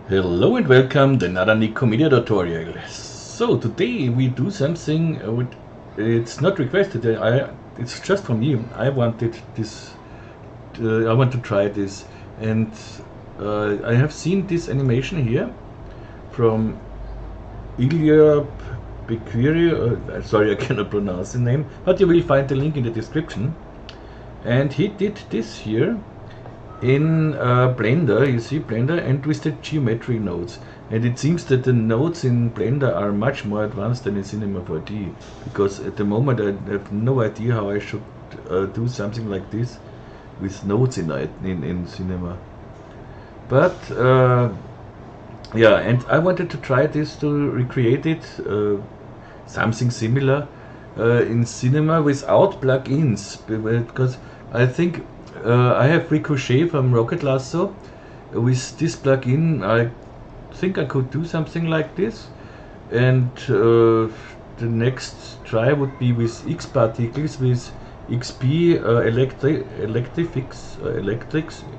Hello and welcome to another Nikomedia tutorial. So today we do something it's not requested. It's just from me. I wanted this. I want to try this, and I have seen this animation here from Ilir, Beqiri. Sorry, I cannot pronounce the name, but you will find the link in the description. And he did this here in Blender. You see Blender and with the geometry nodes, and it seems that the nodes in Blender are much more advanced than in Cinema 4D, because at the moment I have no idea how I should do something like this with nodes in Cinema. But yeah, and I wanted to try this to recreate it, something similar in Cinema without plugins, because I think I have Ricochet from Rocket Lasso. With this plugin, I think I could do something like this. And the next try would be with X particles, with XP electrics,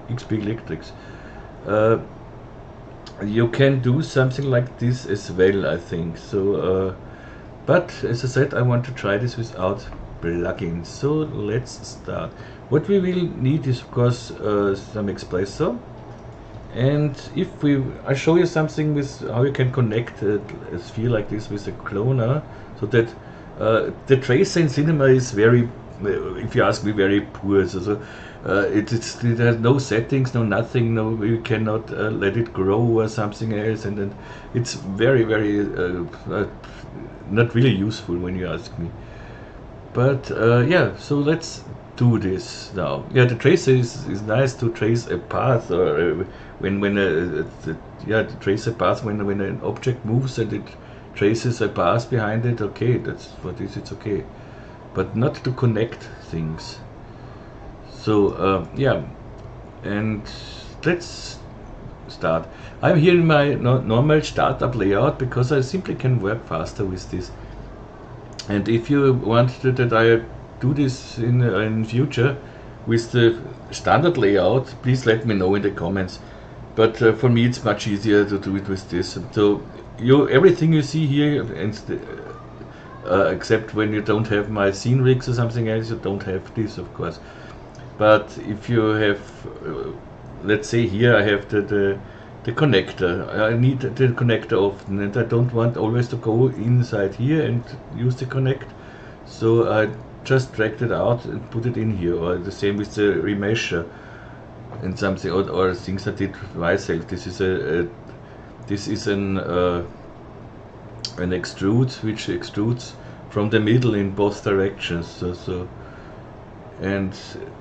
XP electrics. You can do something like this as well, I think. So, but as I said, I want to try this without plugins. So let's start. What we will need is, of course, some espresso, and I show you something with how you can connect a sphere like this with a cloner, so that the tracer in Cinema is very, if you ask me, very poor. So it has no settings, no nothing, no, you cannot let it grow or something else, and then it's very not really useful when you ask me. But yeah, so let's do this now. Yeah, the tracer is nice to trace a path, or to trace a path when an object moves and it traces a path behind it. Okay, that's for this it's okay, but not to connect things. So yeah, and let's start. I'm here in my normal startup layout because I simply can work faster with this. And if you want that I do this in future with the standard layout, please let me know in the comments. But for me it's much easier to do it with this. So everything you see here, and except when you don't have my scene rigs or something else, you don't have this, of course. But if you have, let's say here I have the connector. I need the connector often, and I don't want always to go inside here and use the connect. So I just dragged it out and put it in here, or the same with the remesher and something, or things I did myself. This is an extrude which extrudes from the middle in both directions. So and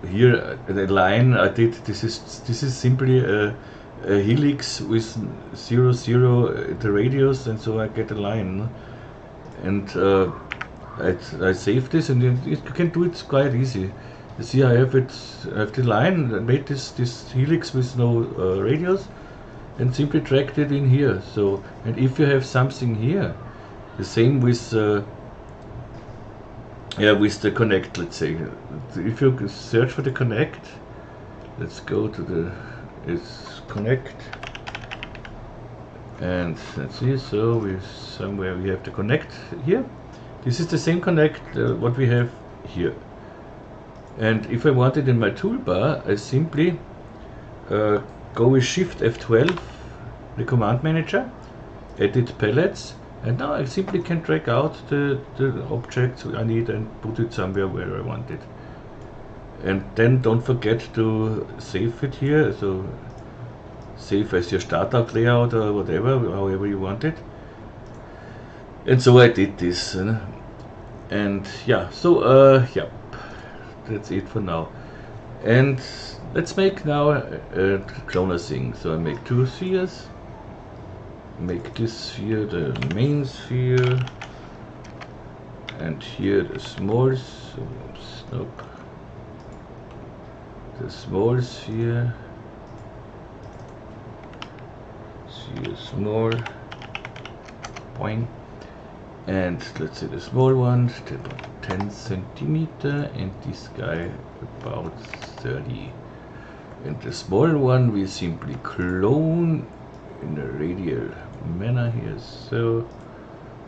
here the line I did. This is simply a helix with 0, 0 the radius, and so I get a line, and I save this, and you can do it quite easy. You see, I have the line. I made this helix with no radius, and simply dragged it in here. So, and if you have something here, the same with with the connect. Let's say, if you search for the connect, let's go to it's connect, and let's see. So we have the connect here. This is the same connect what we have here. And if I want it in my toolbar, I simply go with Shift F12, the command manager, edit palettes, and now I simply can drag out the objects I need and put it somewhere where I want it. And then don't forget to save it here. So save as your startup layout or whatever, however you want it. And so I did this, and yeah, so yeah, that's it for now. And let's make now a cloner thing. So I make two spheres. Make this sphere the main sphere, and here the small. Nope. The small sphere. Sphere small. Point. And let's say the small one, 10 centimeter, and this guy about 30. And the small one we simply clone in a radial manner here. So,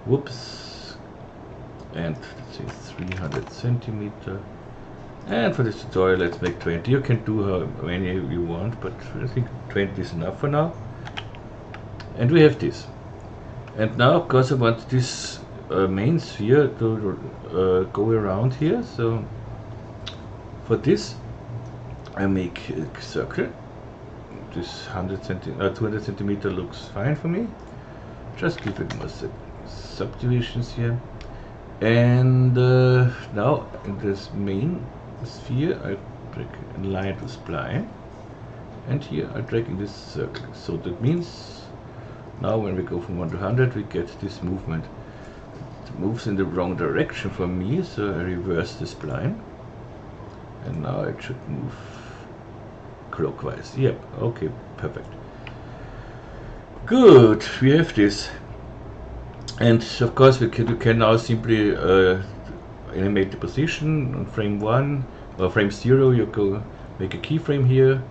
whoops, and let's say 300 centimeter. And for this tutorial, let's make 20. You can do how many you want, but I think 20 is enough for now. And we have this. And now, of course, I want this main sphere to go around here. So for this, I make a circle. This 200 centimeter looks fine for me. Just give it more subdivisions here. And now in this main sphere, I drag a line to spline, and here I drag in this circle. So that means now when we go from 1 to 100, we get this movement. It moves in the wrong direction for me, so I reverse the spline, and now it should move clockwise. Yep, okay, perfect. Good, we have this. And of course you can now simply animate the position on frame 1 or frame 0. You go make a keyframe here,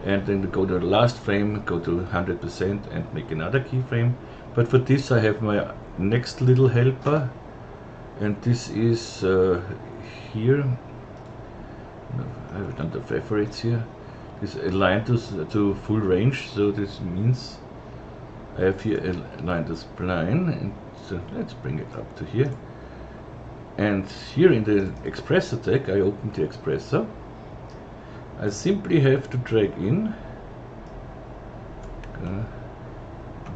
and then go to the last frame, go to 100% and make another keyframe. But for this I have my next little helper, and this is here. I have done the favorites here. This aligned to full range, so this means I have here a line to spline, and so let's bring it up to here. And here in the expressor tag, I open the expressor. I simply have to drag in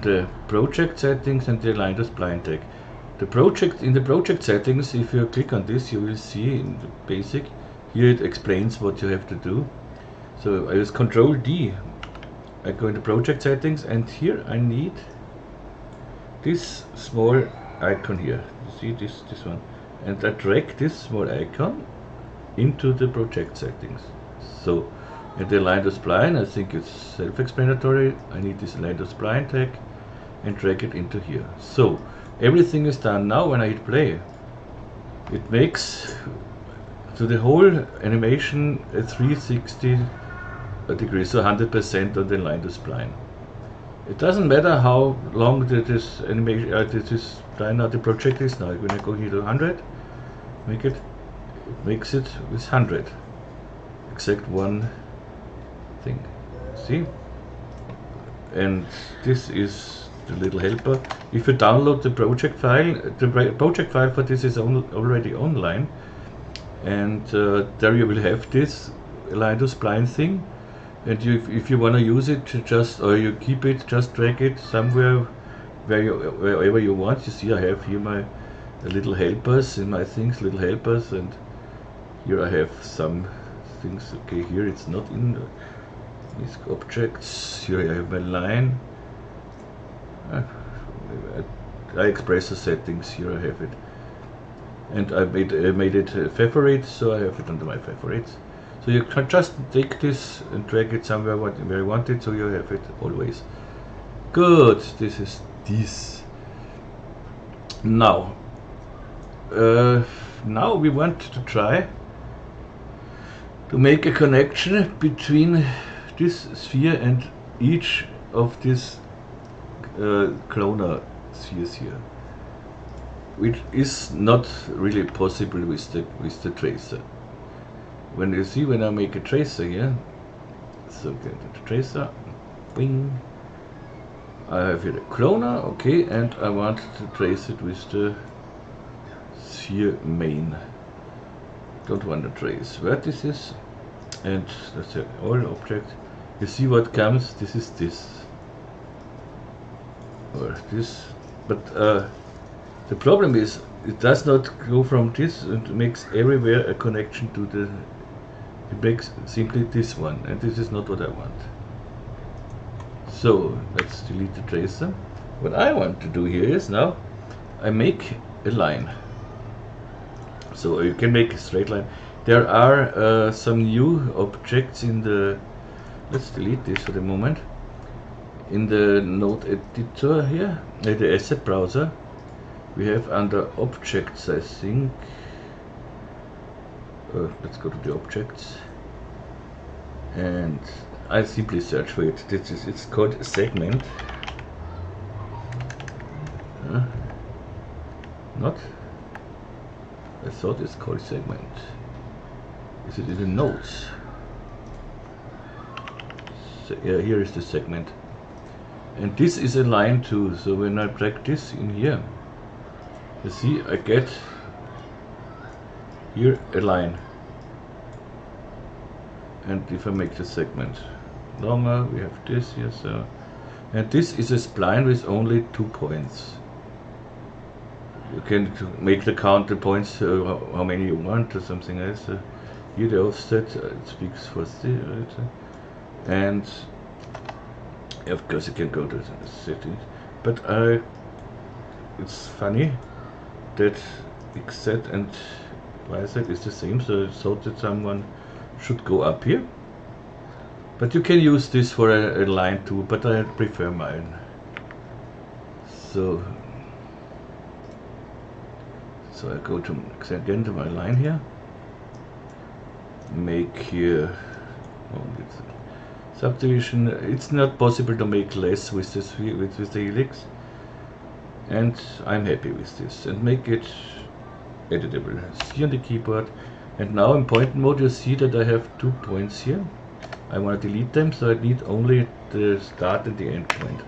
the project settings and the align to spline tag. In the project settings, if you click on this, you will see in the basic here it explains what you have to do. So I use Control D. I go into project settings, and here I need this small icon here. You see this one, and I drag this small icon into the project settings. So in the align to spline, I think it's self-explanatory. I need this align to spline tag and drag it into here. So everything is done. Now when I hit play, it makes to the whole animation a 360 degrees, so 100% on the align to spline. It doesn't matter how long this animation, this spline now the project is. Now when I go here to 100, it makes it with 100. Exact one thing. See? And this is the little helper. If you download the project file for this is already online, and there you will have this align to spline thing. And if you want to use it, you keep it, just drag it somewhere wherever you want. You see, I have here my little helpers in my things, little helpers, and here I have some things. Okay, here it's not in these objects. Here I have my line. I express the settings. Here I have it, and I made it a favorite, so I have it under my favorites. So you can just take this and drag it somewhere where you want it, so you have it always. Good. This is this. Now we want to try to make a connection between this sphere and each of these cloner spheres here, which is not really possible with the tracer. When you see, when I make a tracer here, so get the tracer, bing, I have here the cloner, okay, and I want to trace it with the sphere main. Don't want to trace vertices, and that's all object. You see what comes. This is this, or this, but the problem is it does not go from this and makes everywhere a connection to the. It makes simply this one, and this is not what I want. So let's delete the tracer. What I want to do here is now I make a line. So you can make a straight line. There are some new objects in the. Let's delete this for the moment. In the node editor here, the asset browser, we have under objects, I think. Let's go to the objects, and I simply search for it. It's called segment. Not? I thought it's called segment. Is it in the notes? So, yeah, here is the segment. And this is a line too, so when I drag this in here, you see I get here a line. And if I make the segment longer, we have this here, so. And this is a spline with only 2 points. You can make the count the points, how many you want or something else. Here the offset, it speaks for it. And of course you can go to the settings. But it's funny that XZ and YZ is the same, so I thought that someone should go up here. But you can use this for a line too, but I prefer mine. So I go to again to my line here. Make here subdivision. It's not possible to make less with this with the helix, and I'm happy with this. And make it editable. See on the keyboard. And now in point mode, you see that I have 2 points here. I want to delete them, so I need only the start and the end point.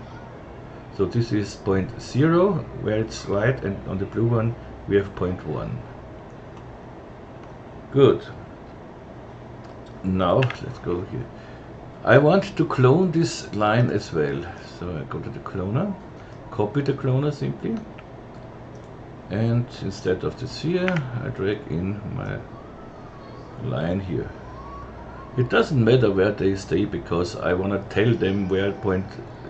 So this is point 0, where it's white, and on the blue one we have point 1. Good. Now let's go here. I want to clone this line as well. So I go to the cloner, copy the cloner simply, and instead of the sphere, I drag in my line here. It doesn't matter where they stay, because I want to tell them where point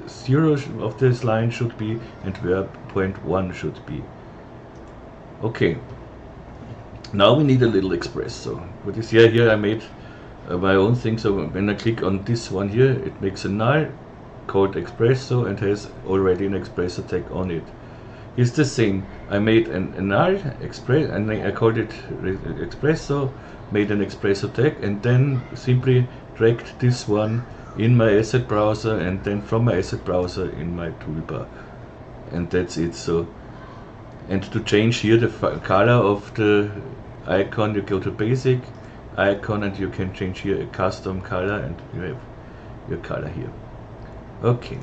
0 of this line should be and where point 1 should be. Okay, now we need a little express. So what is here I made my own thing. So when I click on this one here, it makes a null called Expresso and has already an Expresso tag on it. It's the same. I made a null express and I called it Expresso, made an Expresso tag, and then simply dragged this one in my asset browser, and then from my asset browser in my toolbar, and that's it. So, and to change here the color of the icon, you go to basic icon and you can change here a custom color, and you have your color here. Okay,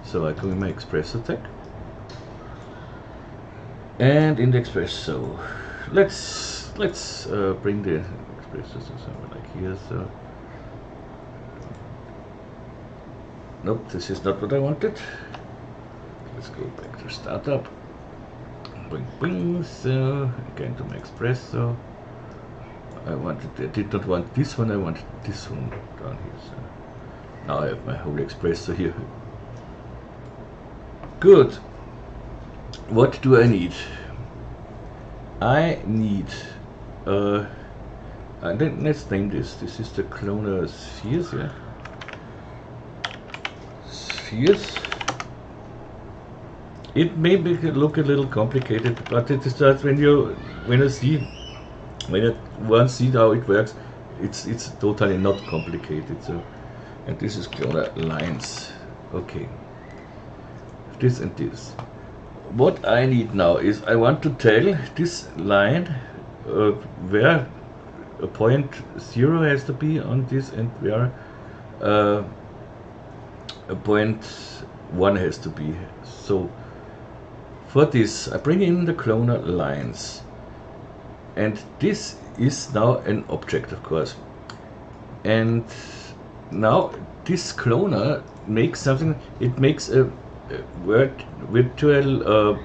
so I go in my Expresso tag, and in the Expresso, let's bring the Expresso to somewhere like here. So nope, this is not what I wanted. Let's go back to startup. Bing, bing. So again to my Expresso. I did not want this one, I wanted this one down here. So now I have my whole Expresso here. Good. What do I need? I need then let's name this. This is the cloner spheres, yeah. Spheres. It may look a little complicated, but it starts when you see how it works. It's totally not complicated. So, and this is cloner lines. Okay. This and this. What I need now is I want to tell this line where a point 0 has to be on this and where a point 1 has to be. So for this I bring in the cloner lines, and this is now an object, of course, and now this cloner makes something. It makes a virtual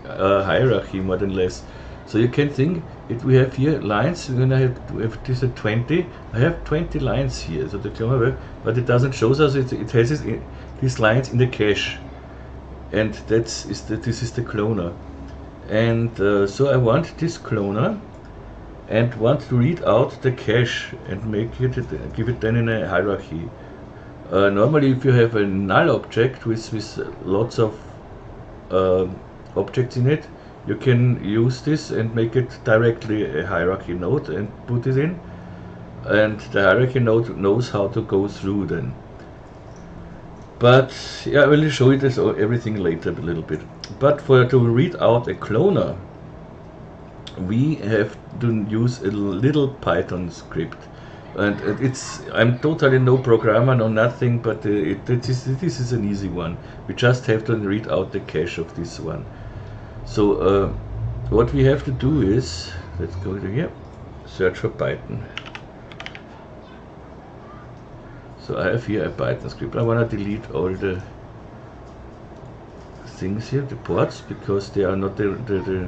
hierarchy, more than less. So you can think we have here lines. When I have this at 20, I have 20 lines here. So the cloner works, but it doesn't show us. It has these lines in the cache, and this is the cloner. And so I want this cloner and want to read out the cache and make it, give it then in a hierarchy. Normally, if you have a null object with lots of objects in it, you can use this and make it directly a hierarchy node and put it in, and the hierarchy node knows how to go through then. But yeah, I will show you this or everything later a little bit. But to read out a cloner, we have to use a little Python script, and I'm totally no programmer, no nothing, but this is an easy one. We just have to read out the cache of this one. So what we have to do is, let's go to here, search for Python. So I have here a Python script. I want to delete all the things here, the ports, because they are not the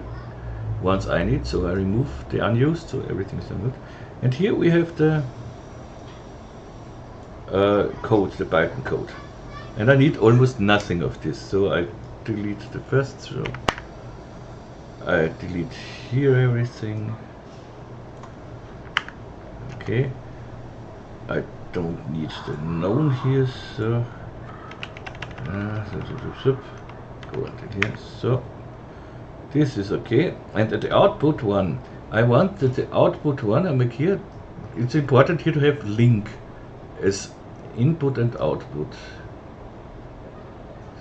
ones I need. So I remove the unused, so everything is good. And here we have the code, the Python code. And I need almost nothing of this. So I delete the first, so I delete here everything. Okay. I don't need the known here, so go until here. So this is okay. And at the output one, I want that the output one I make here. It's important here to have link as input and output.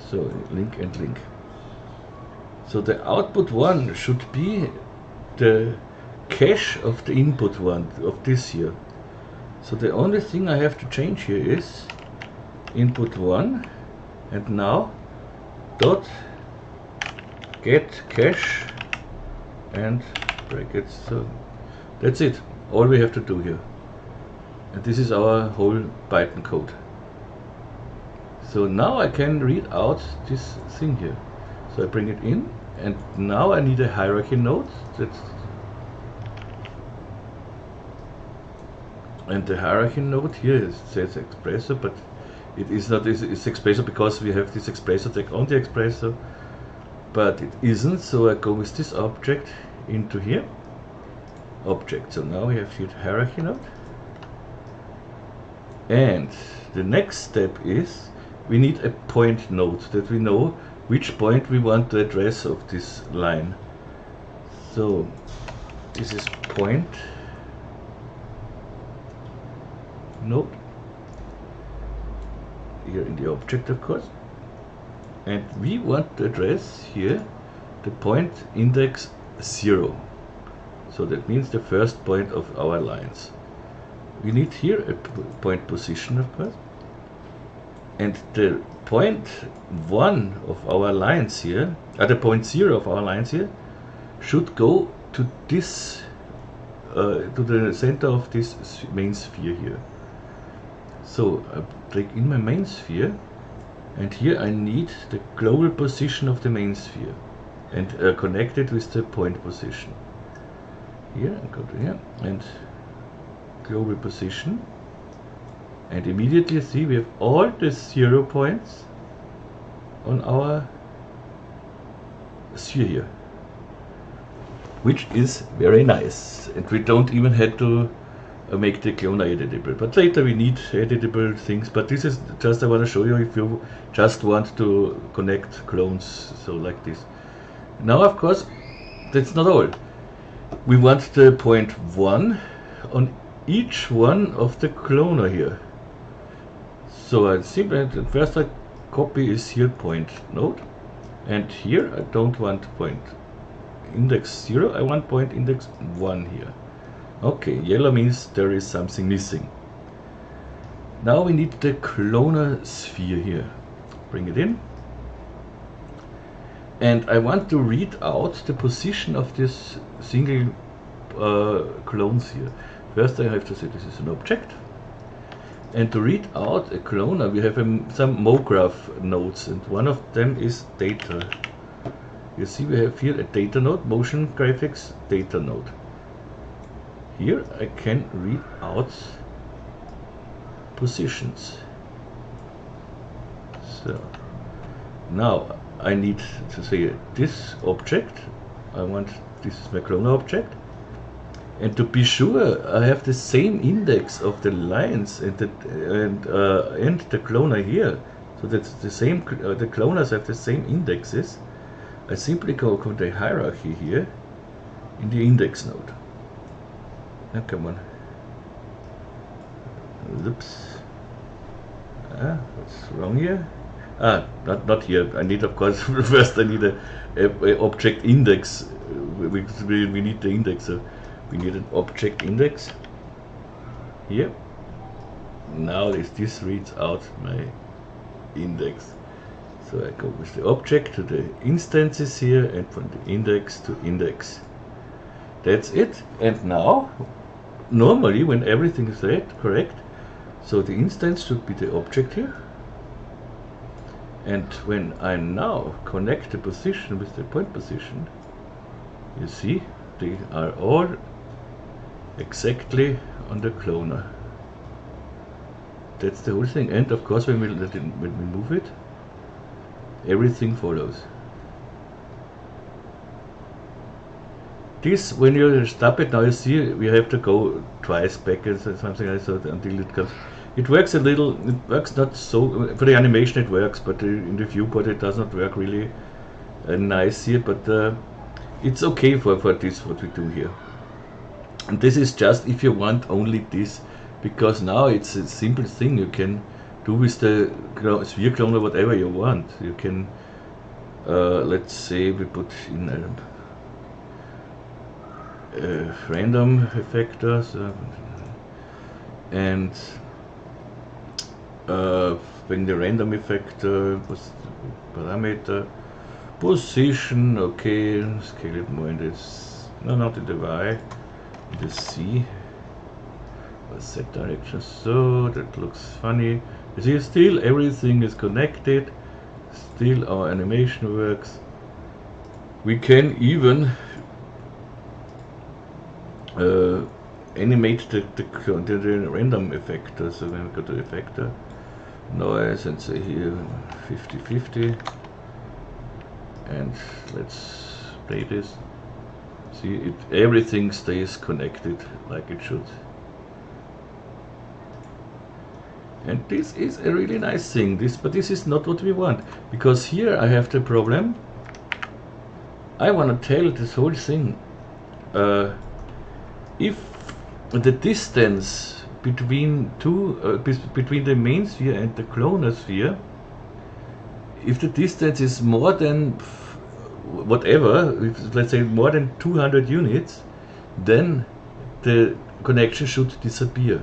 So link and link. So the output one should be the cache of the input one of this here. So the only thing I have to change here is input one, and now dot get cache and brackets. So that's it. All we have to do here. And this is our whole Python code. So now I can read out this thing here. So I bring it in, and now I need a hierarchy node. And the hierarchy node here says expressor, but it is not. It's expressor because we have this expressor tag on the expressor, but it isn't. So I go with this object into here. Object. So now we have here the hierarchy node. And the next step is we need a point node that we know which point we want to address of this line. So this is point node here in the object, of course, and we want to address here the point index 0. So that means the first point of our lines. We need here a point position, of course, and the point 1 of our lines here, the point 0 of our lines here, should go to this to the center of this main sphere here. So I take in my main sphere, and here I need the global position of the main sphere and connect it with the point position. Here I go to here and global position, and immediately see we have all the 0 points on our sphere here, which is very nice, and we don't even have to make the cloner editable, but later we need editable things. But this is just I want to show you if you just want to connect clones, so like this. Now of course that's not all. We want the point 1 on each one of the cloner here. So I simply first I copy is here point node, and here I don't want point index 0, I want point index 1 here. Okay, yellow means there is something missing. Now we need the cloner sphere here. Bring it in. And I want to read out the position of this single clones here. First I have to say this is an object. And to read out a cloner we have some MoGraph nodes, and one of them is data. You see we have here a data node, motion graphics data node. Here I can read out positions. So now I need to say this object, I want this is my cloner object, and to be sure I have the same index of the lines and the cloner here, so that's the same. The cloners have the same indexes. I simply go to the hierarchy here in the index node. Now come on. Oops. What's wrong here? Not here. I need, of course, first I need a object index. We need the index, so we need an object index here. Now this reads out my index. So I go with the object to the instances here, and from the index to index. That's it. And now, normally when everything is correct, so the instance should be the object here. And when I now connect the position with the point position, you see they are all exactly on the cloner. That's the whole thing. And of course, when we move it, everything follows. This, when you stop it now, you see we have to go twice back or something like that until it comes. It works a little. It works not so for the animation. It works, but in the viewport it does not work really nice here. But it's okay for this what we do here. And this is just if you want only this, because now it's a simple thing you can do with the sphere cloner whatever you want. You can let's say we put in a random effector, so, and when the random effector parameter position, okay, scale it more in this, no, not in the Y, in the C, or Z direction. So that looks funny. You see, still everything is connected, still our animation works. We can even animate the random effector. So when we go to effector, noise, and say here 50-50, and let's play this. See, everything stays connected like it should. And this is a really nice thing. But this is not what we want, because here I have the problem. I want to tell this whole thing. If the distance between between the main sphere and the cloner sphere, if the distance is more than whatever, let's say more than 200 units, then the connection should disappear.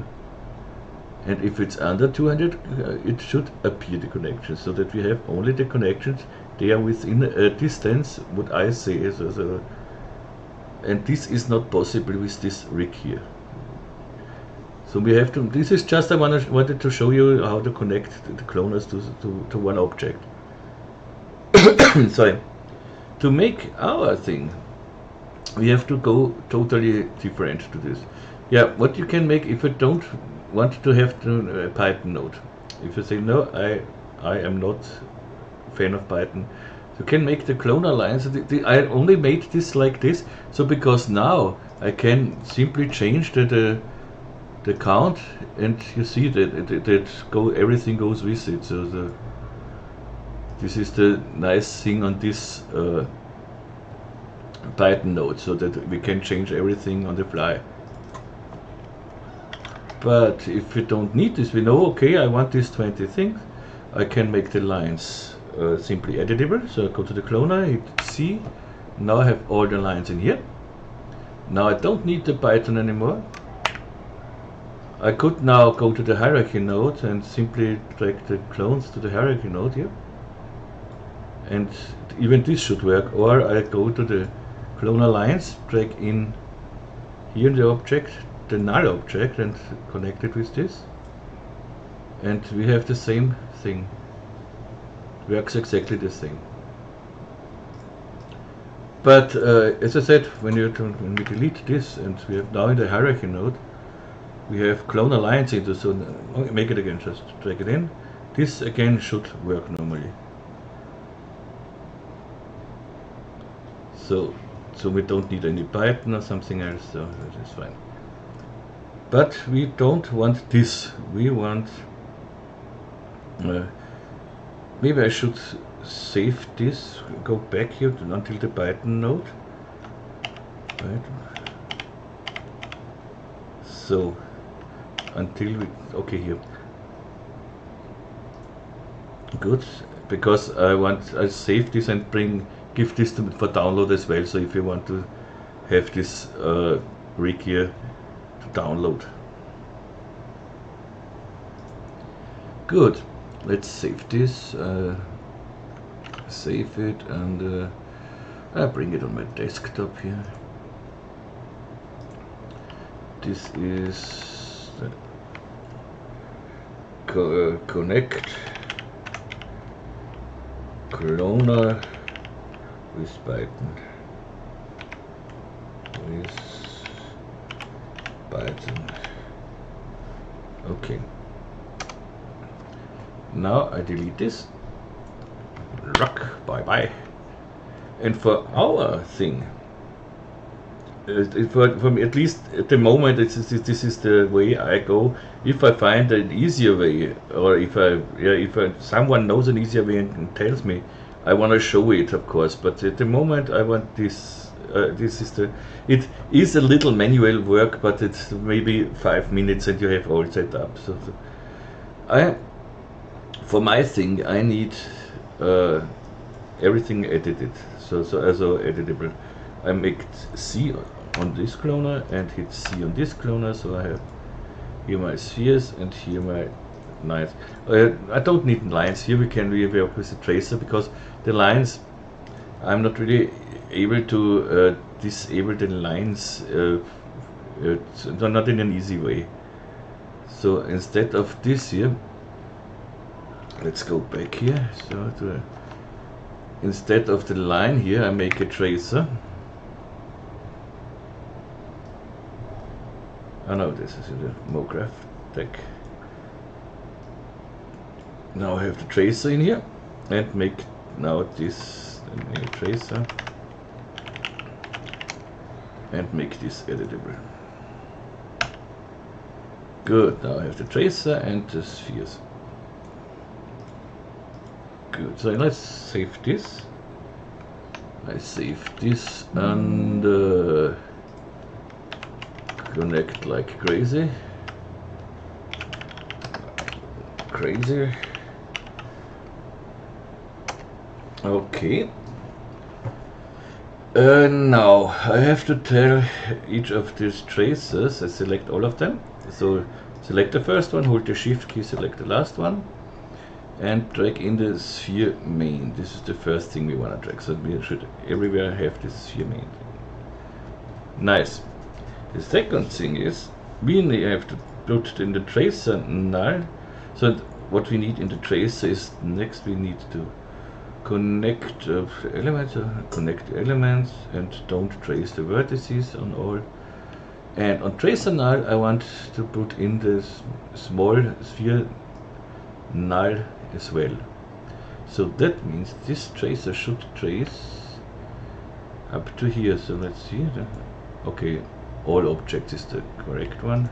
And if it's under 200, it should appear the connection, so that we have only the connections there within a distance, what I say is, and this is not possible with this rig here. So we have to, this is just, I wanted to show you how to connect the cloners to one object. Sorry. To make our thing, we have to go totally different to this. Yeah, what you can make if you don't want to have a Python node. If you say no, I am not a fan of Python, you can make the cloner lines. I only made this like this, so because now I can simply change the count, and you see that everything goes with it. So this is the nice thing on this Python node, so that we can change everything on the fly. But if we don't need this, we know, okay, I want these 20 things, I can make the lines simply editable. So I go to the cloner, hit C, now I have all the lines in here. Now I don't need the Python anymore. I could now go to the hierarchy node and simply drag the clones to the hierarchy node here. And even this should work. Or I go to the cloner lines, drag in here in the object, the null object, and connect it with this. And we have the same thing. Works exactly the same. But as I said, when we delete this, and we have now in the hierarchy node, we have cloner lines into, so make it again, just drag it in. This again should work normally. So we don't need any Python or something else, so that is fine. But we don't want this. We want, maybe I should save this, go back here until the Python node. Right. So until we, okay, here. Good. because I save this and give this for download as well. So if you want to have this rig here to download. Good. Let's save this. Save it, and I bring it on my desktop here. This is the connect cloner with Python. Okay. Now I delete this. Rock, bye bye. And for our thing, for me, at least at the moment, this is the way I go. If I find an easier way, or if someone knows an easier way and tells me, I want to show it, of course. But at the moment, I want this. It is a little manual work, but it's maybe 5 minutes and you have all set up. So for my thing, I need everything edited. So editable. I make C on this cloner and hit C on this cloner, so I have here my spheres and here my lines. I don't need lines here. We work with the tracer, because the lines, I'm not really able to disable the lines, not in an easy way. So instead of this here, let's go back here. So instead of the line here, I make a tracer. Oh no, this is in the MoGraph deck. Now I have the tracer in here, and make now this tracer, and make this editable. Good, now I have the tracer and the spheres. Good, so let's save this. I save this and connect like crazy. Okay. Now I have to tell each of these tracers. I select all of them. So select the first one, hold the shift key, select the last one, and drag in the sphere main. This is the first thing we want to drag. So we should everywhere have this sphere main. Nice. The second thing is we have to put in the tracer null. So what we need in the tracer is next we need to connect elements and don't trace the vertices on all. And on tracer null I want to put in this small sphere null as well. So that means this tracer should trace up to here. So let's see. Okay, all objects is the correct one.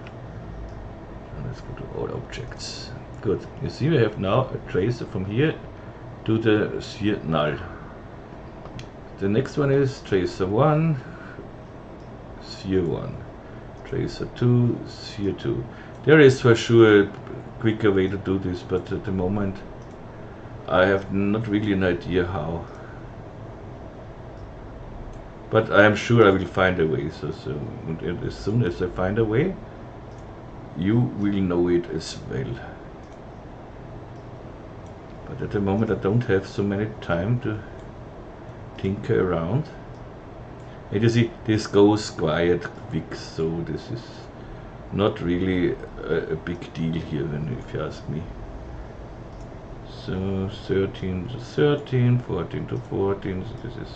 And let's go to all objects. Good. You see we have now a tracer from here to the sphere null. The next one is tracer 1, sphere 1, tracer 2, sphere 2. There is for sure a quicker way to do this, but at the moment I have not really an idea how. But I am sure I will find a way. So as soon as I find a way, you will know it as well. But at the moment I don't have so many time to tinker around. And you see, this goes quite quick, so this is not really a big deal here, if you ask me. So 13 to 13, 14 to 14, so this is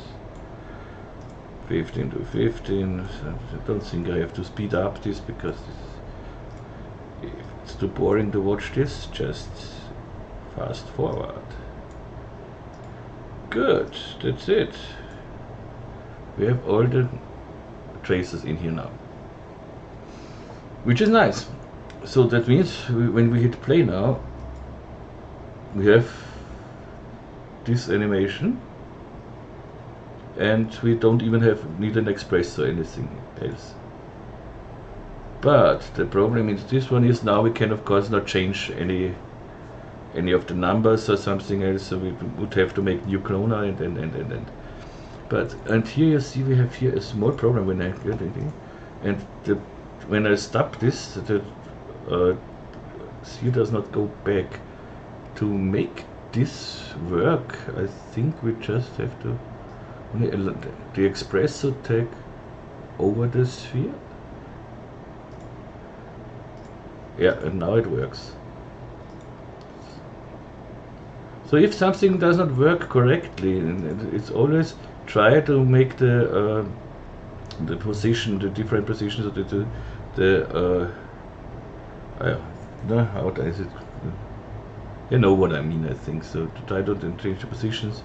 15 to 15. So I don't think I have to speed up this, because it's too boring to watch this. Just fast forward. Good, that's it. We have all the traces in here now, which is nice. So that means when we hit play now, we have this animation, and we don't even need an express or anything else. But the problem is this one is now we can of course not change any any of the numbers or something else, so we would have to make new clona and. But and here you see we have here a small problem when I get it, and when I stop this, the C does not go back. To make this work, I think we just have to the express should take over the sphere. Yeah, and now it works. So if something does not work correctly, it's always try to make the position, the different positions of how does it? You know what I mean, I think. So to try to change the positions,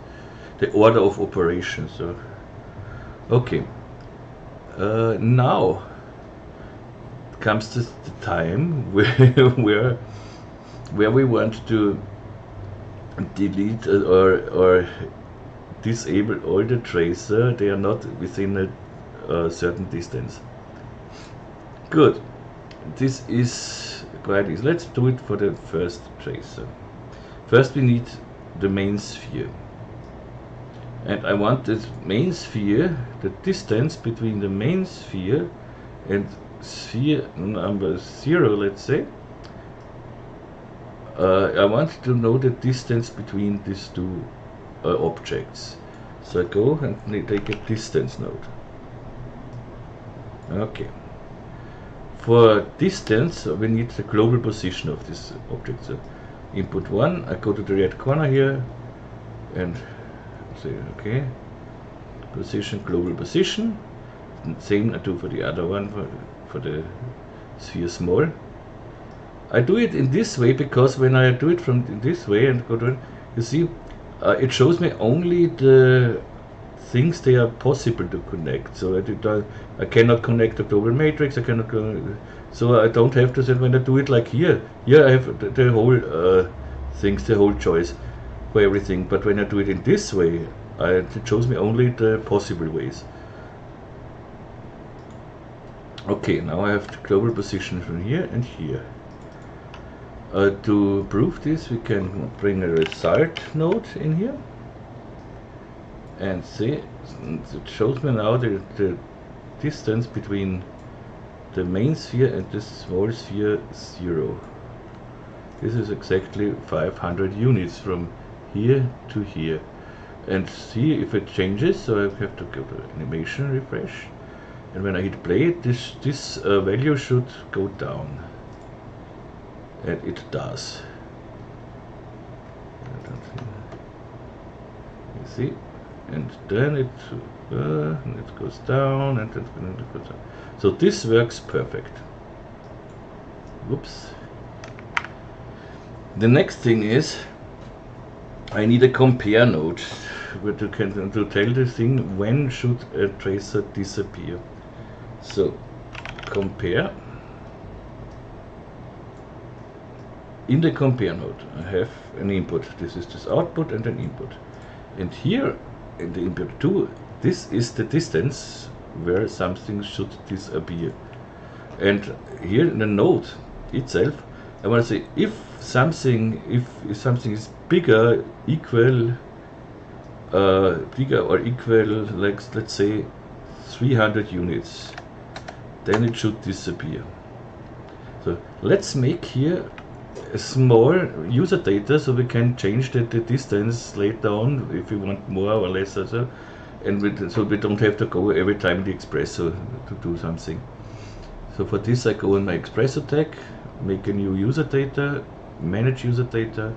the order of operations. So okay. Now comes the time where we want to delete or disable all the tracer. They are not within a certain distance. Good. This is quite easy. Let's do it for the first tracer. First we need the main sphere. And I want this main sphere, the distance between the main sphere and sphere number 0, let's say. I want to know the distance between these two objects. So I go and take a distance node. Okay. For distance, we need the global position of this object. So input 1, I go to the red corner here and say okay, position, global position. And same I do for the other one, for the sphere small. I do it in this way because when I do it from this way and go to it, you see, it shows me only the things they are possible to connect. So I cannot connect the global matrix. I cannot go. So I don't have to say when I do it like here. Here I have the whole things, the whole choice for everything. But when I do it in this way, it shows me only the possible ways. Okay, now I have the global position from here and here. To prove this, we can bring a result node in here. And see, it shows me now the distance between the main sphere and this small sphere 0. This is exactly 500 units from here to here. And see if it changes, so I have to go to animation, refresh. And when I hit play, this value should go down. And it does. You see? And then it goes down, and then it goes down. So this works perfect. Whoops. The next thing is I need a compare node to tell the thing when should a tracer disappear. So compare. In the compare node I have an input. This is this output and an input. And here in the input 2, this is the distance where something should disappear. And here in the node itself, I want to say if something is bigger, equal, like let's say 300 units, then it should disappear. So let's make here a small user data so we can change the distance later on if we want more or less, also, and so we don't have to go every time in the Expresso to do something. So for this I go in my Expresso tag, make a new user data, manage user data.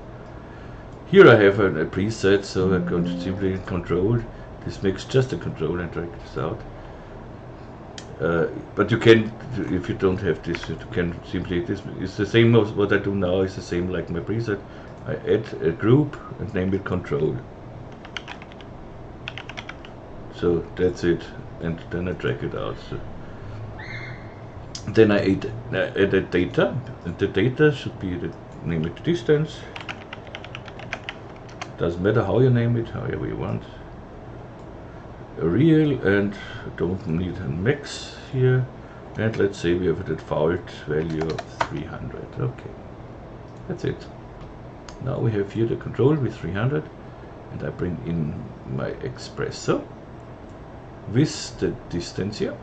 Here I have a preset, so I can simply control. This makes just a control and drag this out. But you can, if you don't have this, you can simply, this is the same as what I do now, is the same like my preset. I add a group and name it control. So that's it, and then I drag it out. So then I add a data, and the data should be name it distance. Doesn't matter how you name it, however you want. A real, and don't need a max here. And let's say we have a default value of 300. Okay, that's it. Now we have here the control with 300, and I bring in my espresso with the distance here.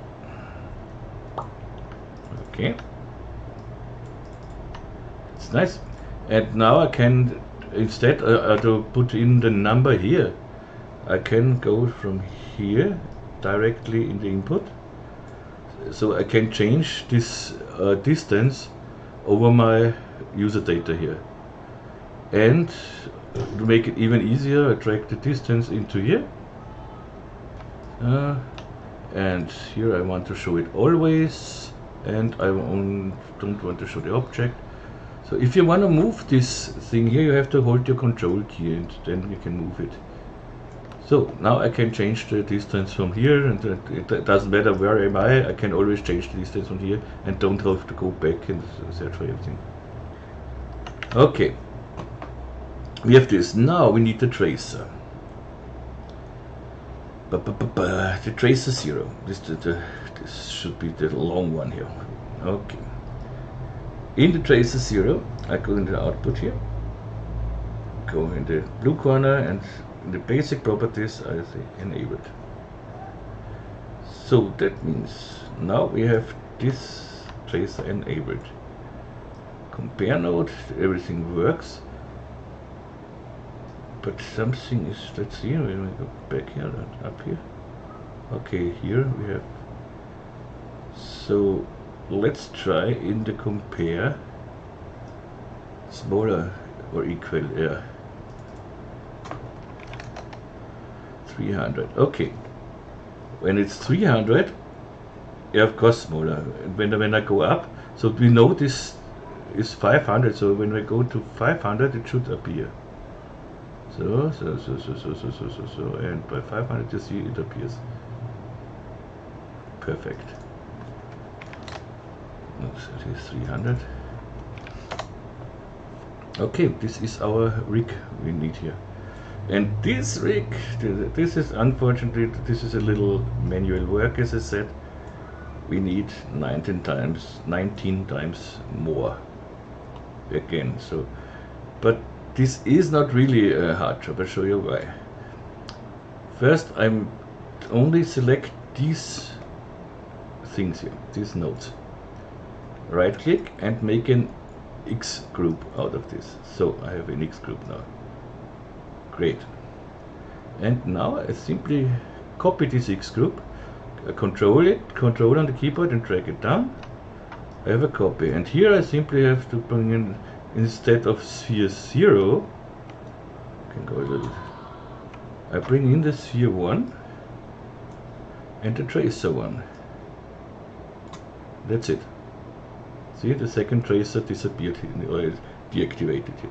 Okay, it's nice. And now I can, instead to put in the number here, I can go from here directly in the input, so I can change this distance over my user data here. And to make it even easier, I drag the distance into here, and here I want to show it always, and I don't want to show the object. So if you want to move this thing here, you have to hold your control key, and then you can move it. So now I can change the distance from here, and it doesn't matter where am I can always change the distance from here and don't have to go back and search for everything. Okay, we have this. Now we need the tracer. The tracer 0. This should be the long one here. Okay. In the tracer 0, I go in the output here, go in the blue corner, and in the basic properties I say enabled. So that means now we have this tracer enabled. Compare node, everything works, but something is, let's see, when we go back here and up here. Okay, here we have, so let's try in the compare smaller or equal, yeah, 300. Okay, when it's 300, yeah, of course smaller. When I go up, so we know this is 500, so when I go to 500 it should appear. So, and by 500 you see it appears. Perfect. So it is 300. Okay, this is our rig we need here. And this rig, this is unfortunately, this is a little manual work, as I said. We need 19 times more again. So, but this is not really a hard job. I'll show you why. First, I'm only select these things here, these nodes. Right click and make an X group out of this. So I have an X group now. Great. And now I simply copy this X group, control on the keyboard and drag it down. I have a copy, and here I simply have to bring in, instead of sphere 0, can go a little, I bring in the sphere 1 and the tracer 1. That's it. See, the second tracer disappeared here, or deactivated here.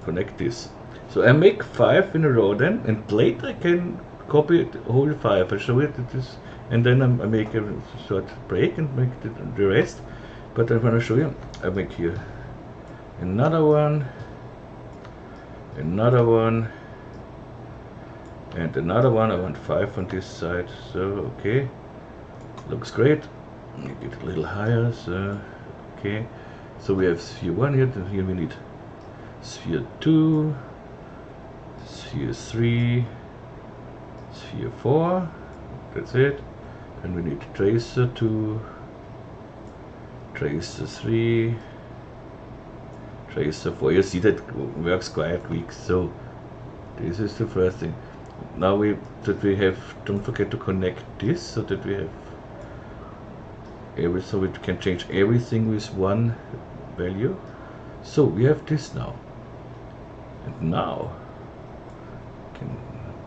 Connect this. So I make 5 in a row then, and later I can copy the whole 5. I show it this, and then I make a short break and make the rest. But I want to show you, I make here another one, and another one. I want 5 on this side. So okay, looks great. Make it a little higher. So okay, so we have sphere 1 here, and here we need sphere 2, sphere 3, sphere 4. That's it. And we need tracer 2, tracer 3, tracer 4. You see that works quite quick. So this is the first thing. Now we have, don't forget to connect this so that we have so we can change everything with one value. So we have this now, and now I can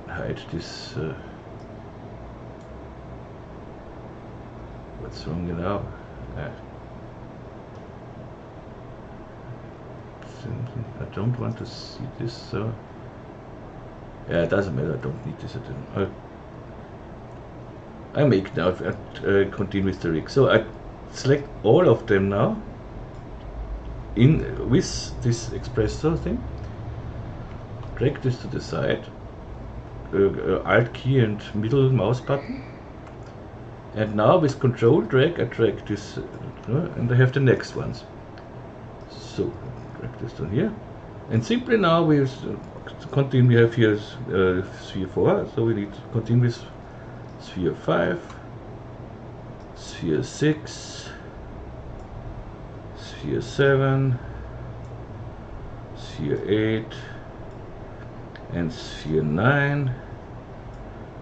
hide this. What's wrong now? I don't want to see this, so yeah, it doesn't matter. I don't need this at all. I make now, continue with the rig. So I select all of them now in with this espresso thing, drag this to the side, Alt key and middle mouse button, and now with control drag I drag this, and I have the next ones. So drag this down here, and simply now we continue. We have here sphere 4, so we need to continue with sphere 5, sphere 6, sphere 7, sphere 8, and sphere 9.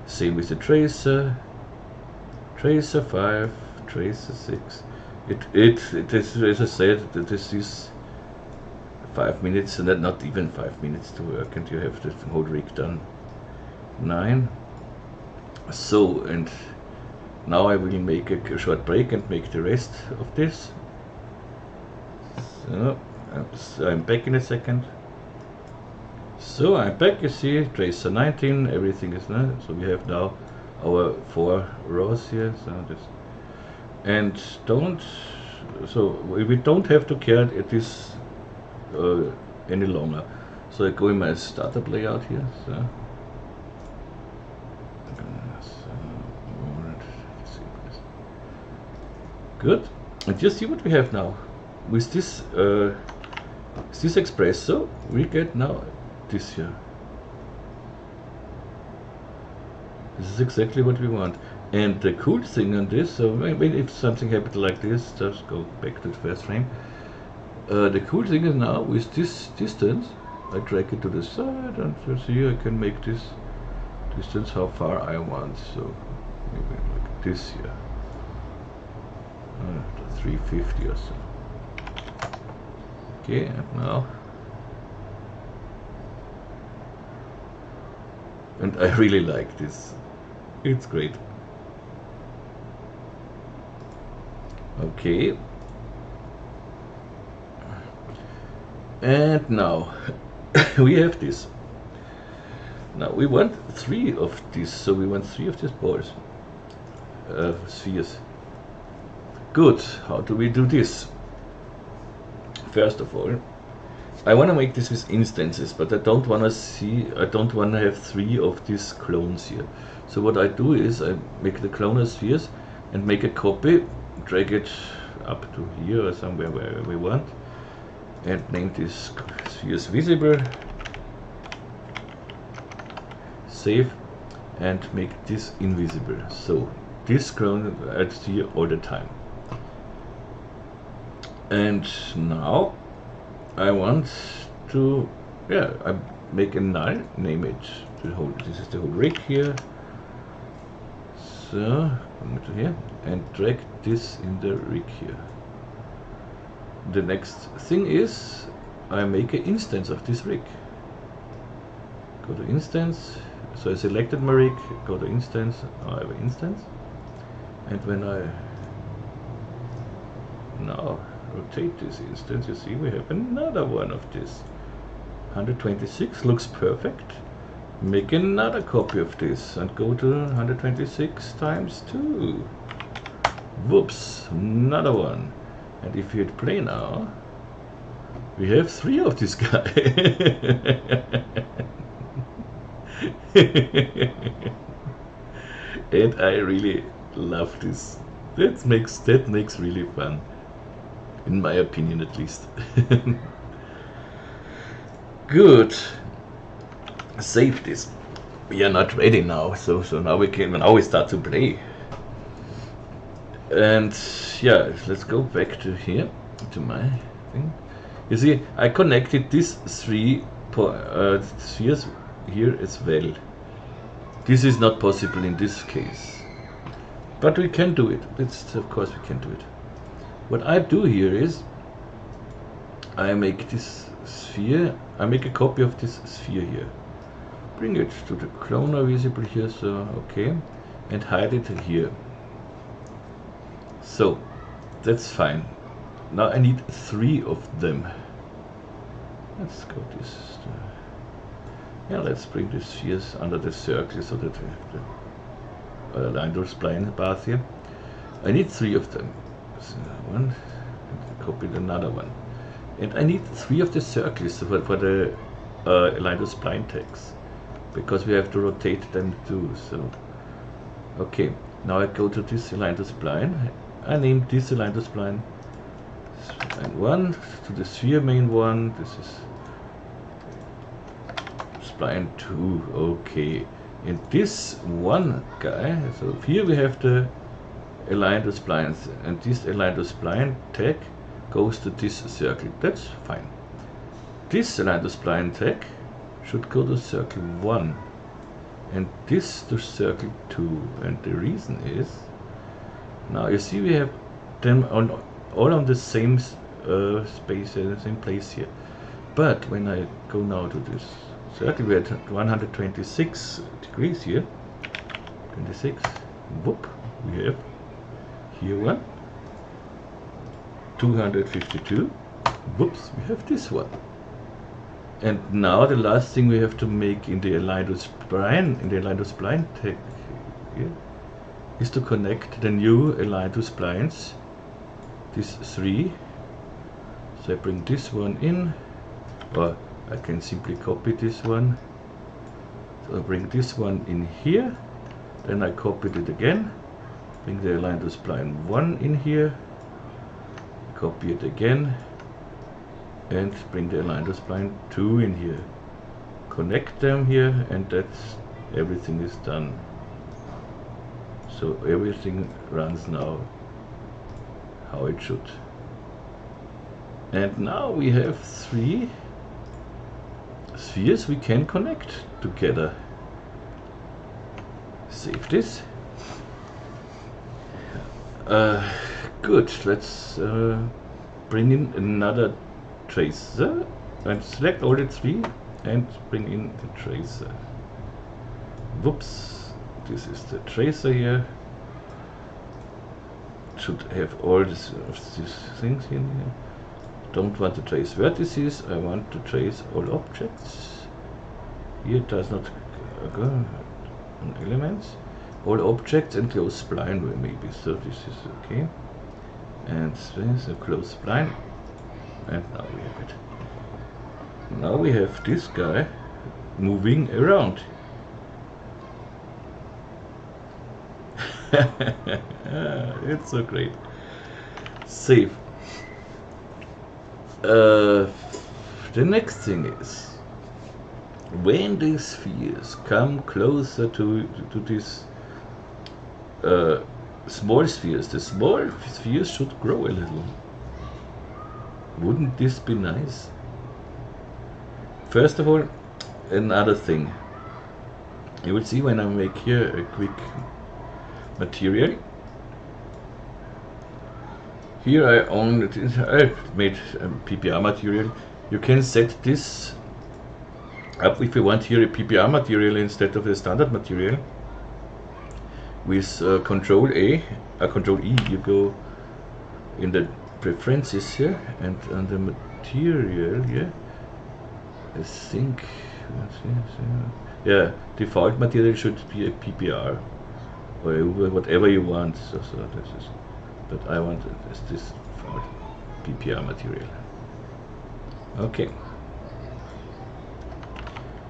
Same with the tracer. Tracer 5, tracer 6. It is, as I said, that this is 5 minutes, and not even 5 minutes to work, and you have the whole rig done. 9. So, and now I will make a short break and make the rest of this. So I'm back in a second. So I'm back. You see, tracer 19. Everything is nice. So we have now our 4 rows here. So this, and we don't have to carry this any longer. So I go in my startup layout here. So. Good, and you see what we have now with this espresso. We get now this here. This is exactly what we want. And the cool thing on this, so when if something happened like this, just go back to the first frame. The cool thing is now with this distance, I drag it to the side, and you see I can make this distance how far I want. So maybe like this here. 350 or so. Okay, and now, and I really like this. It's great. Okay, and now we have this. Now we want 3 of these, so we want 3 of these balls, spheres. Good. How do we do this? First of all, I want to make this with instances, but I don't want to have 3 of these clones here. So what I do is I make the clone spheres and make a copy, drag it up to here or somewhere where we want, and name this spheres visible. Save, and make this invisible. So this clone adds here all the time. And now I want to, I make a null, name it this is the whole rig here. So come to here and drag this in the rig here. The next thing is I make an instance of this rig. Go to instance. So I selected my rig, go to instance, I have an instance, and when I now rotate this instance, you see we have another one of this. 126 looks perfect. Make another copy of this and go to 126 times 2. Whoops, another one. And if you hit play now, we have 3 of this guy. And I really love this. That makes really fun, in my opinion at least. Good. Save this. We are not ready now, so now we start to play. And yeah, let's go back to here, to my thing. You see, I connected these 3 spheres here as well. This is not possible in this case, but we can do it. Of course we can do it. What I do here is I make this sphere, I make a copy of this sphere here, bring it to the cloner visible here, so okay, and hide it here. So that's fine. Now I need 3 of them. Let's go this. Let's bring the spheres under the circle so that we have the Rail Spline path here. I need 3 of them. So one, and copy another one. And I need 3 of the circles for the Rail Spline tags, because we have to rotate them too. So, okay, now I go to this Rail Spline. I name this Rail Spline spline 1 to the sphere main one. This is spline 2. Okay, and this one guy, so here we have the align to splines, and this align to spline tag goes to this circle. That's fine. This align to spline tag should go to circle 1 and this to circle 2, and the reason is, now you see we have them on all on the same space, the same place here, but when I go now to this circle, we had 126 degrees here, 26, whoop, we have here one, 252, whoops, we have this one. And now the last thing we have to make in the align to spline, tag here, is to connect the new align to splines, these 3. So I bring this one in, or I can simply copy this one. So I bring this one in here, then I copied it again, bring the align to spline 1 in here, copy it again, and bring the align to spline 2 in here, connect them here, and that's everything is done. So everything runs now how it should. And now we have 3 spheres we can connect together. Save this. Good, let's bring in another tracer and select all the 3 and bring in the tracer. Whoops, this is the tracer here. Should have all these things in here. Don't want to trace vertices, I want to trace all objects. Here it does not go on elements. All objects and close spline maybe, so this is okay. And there's a close spline. And now we have it. Now we have this guy moving around. It's so great. Save. The next thing is, when these spheres come closer to these small spheres, the small spheres should grow a little. Wouldn't this be nice? First of all, another thing. You will see when I make here a quick material. Here I made a Ppr material. You can set this up if you want here a Ppr material instead of a standard material. With Control A, Control E, you go in the preferences here, and on the material here, I think, yeah, default material should be a Ppr or whatever you want. So this is, but I want this default Ppr material. Okay.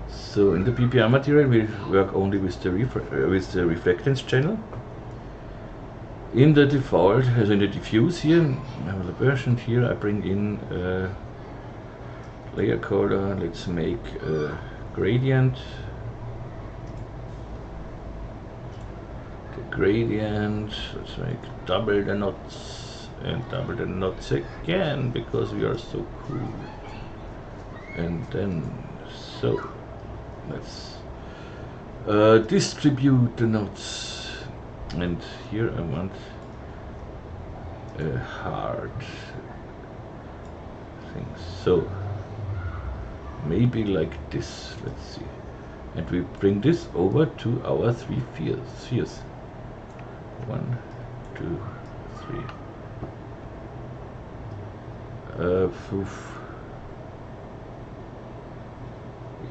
So in the Ppr material we work only with the reflectance channel. In the default, as in the diffuse here, I have the version here, I bring in layer color. Let's make a gradient. The gradient, let's make double the knots and double the knots again, because we are so cool. And then, so let's distribute the knots. And here I want a hard thing, so maybe like this, let's see, and we bring this over to our 3 spheres. 1, 2, 3.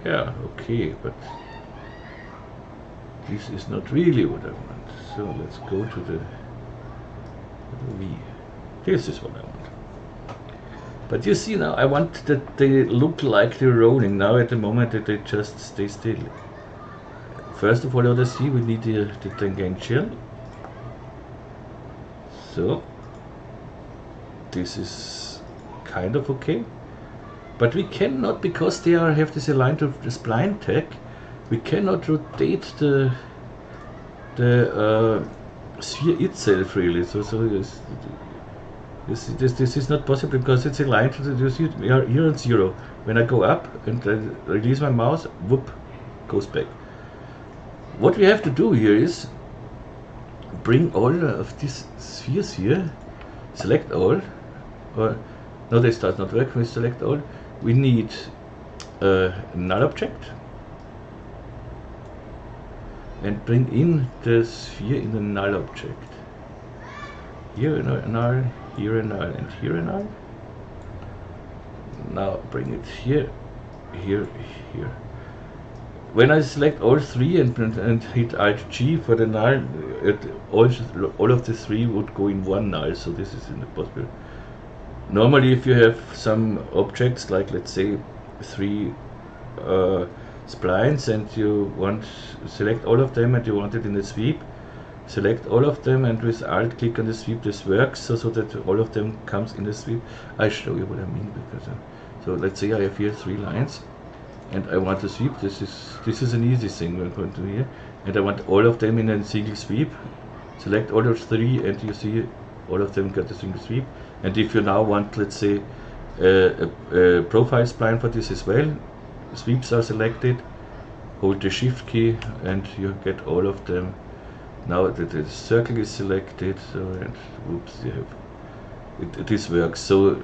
Yeah, okay, but this is not really what I want. So let's go to the V. This is what I want. But you see now, I want that they look like they're rolling. Now at the moment that they just stay still. First of all, let us see, we need the tangential. So this is kind of okay. But we cannot, because they have this aligned to the spline tag, we cannot rotate the sphere itself really. So this is not possible because it's aligned to the, you see we are here on 0. When I go up and I release my mouse, whoop, goes back. What we have to do here is bring all of these spheres here, select all, or no, this does not work. We select all. We need a null object and bring in the sphere in the null object. Here a null, here a null, and here a null. Now bring it here, here, here. When I select all 3 and hit Alt G for the null, all of the 3 would go in one null, so this is impossible. Normally, if you have some objects, like let's say 3 splines, and you want select all of them and you want it in the sweep, select all of them and with Alt click on the sweep, this works, so that all of them comes in the sweep. I show you what I mean, because so let's say I have here 3 lines and I want to sweep. This is an easy thing. We're going to here, and I want all of them in a single sweep. Select all of 3 and you see all of them got a single sweep. And if you now want, let's say, a profile spline for this as well, sweeps are selected, hold the shift key and you get all of them. Now the circle is selected, so, and whoops, you have this works. So,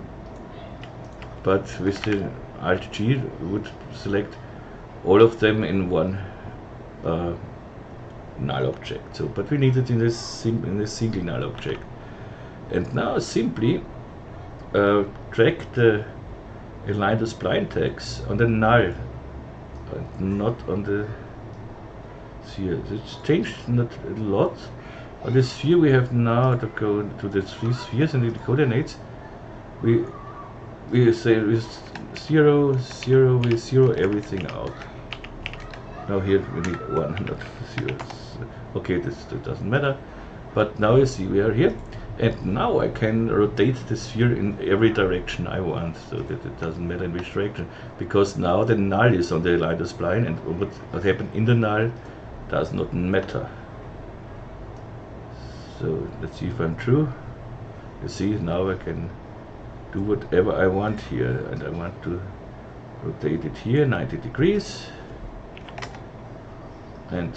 but with the Alt G would select all of them in one null object. So, but we need it in a single null object. And now simply drag the align the spline tags on the null, and not on the sphere. It's changed not a lot. On the sphere we have now to go to the 3 spheres and the coordinates. We say with 0, 0, we 0 everything out. Now here we need 1, not 0. Okay, that doesn't matter. But now you see we are here. And now I can rotate the sphere in every direction I want, so that it doesn't matter in which direction, because now the null is on the aligned spline, and what happened in the null does not matter. So let's see if I'm true. You see, now I can do whatever I want here, and I want to rotate it here 90 degrees, and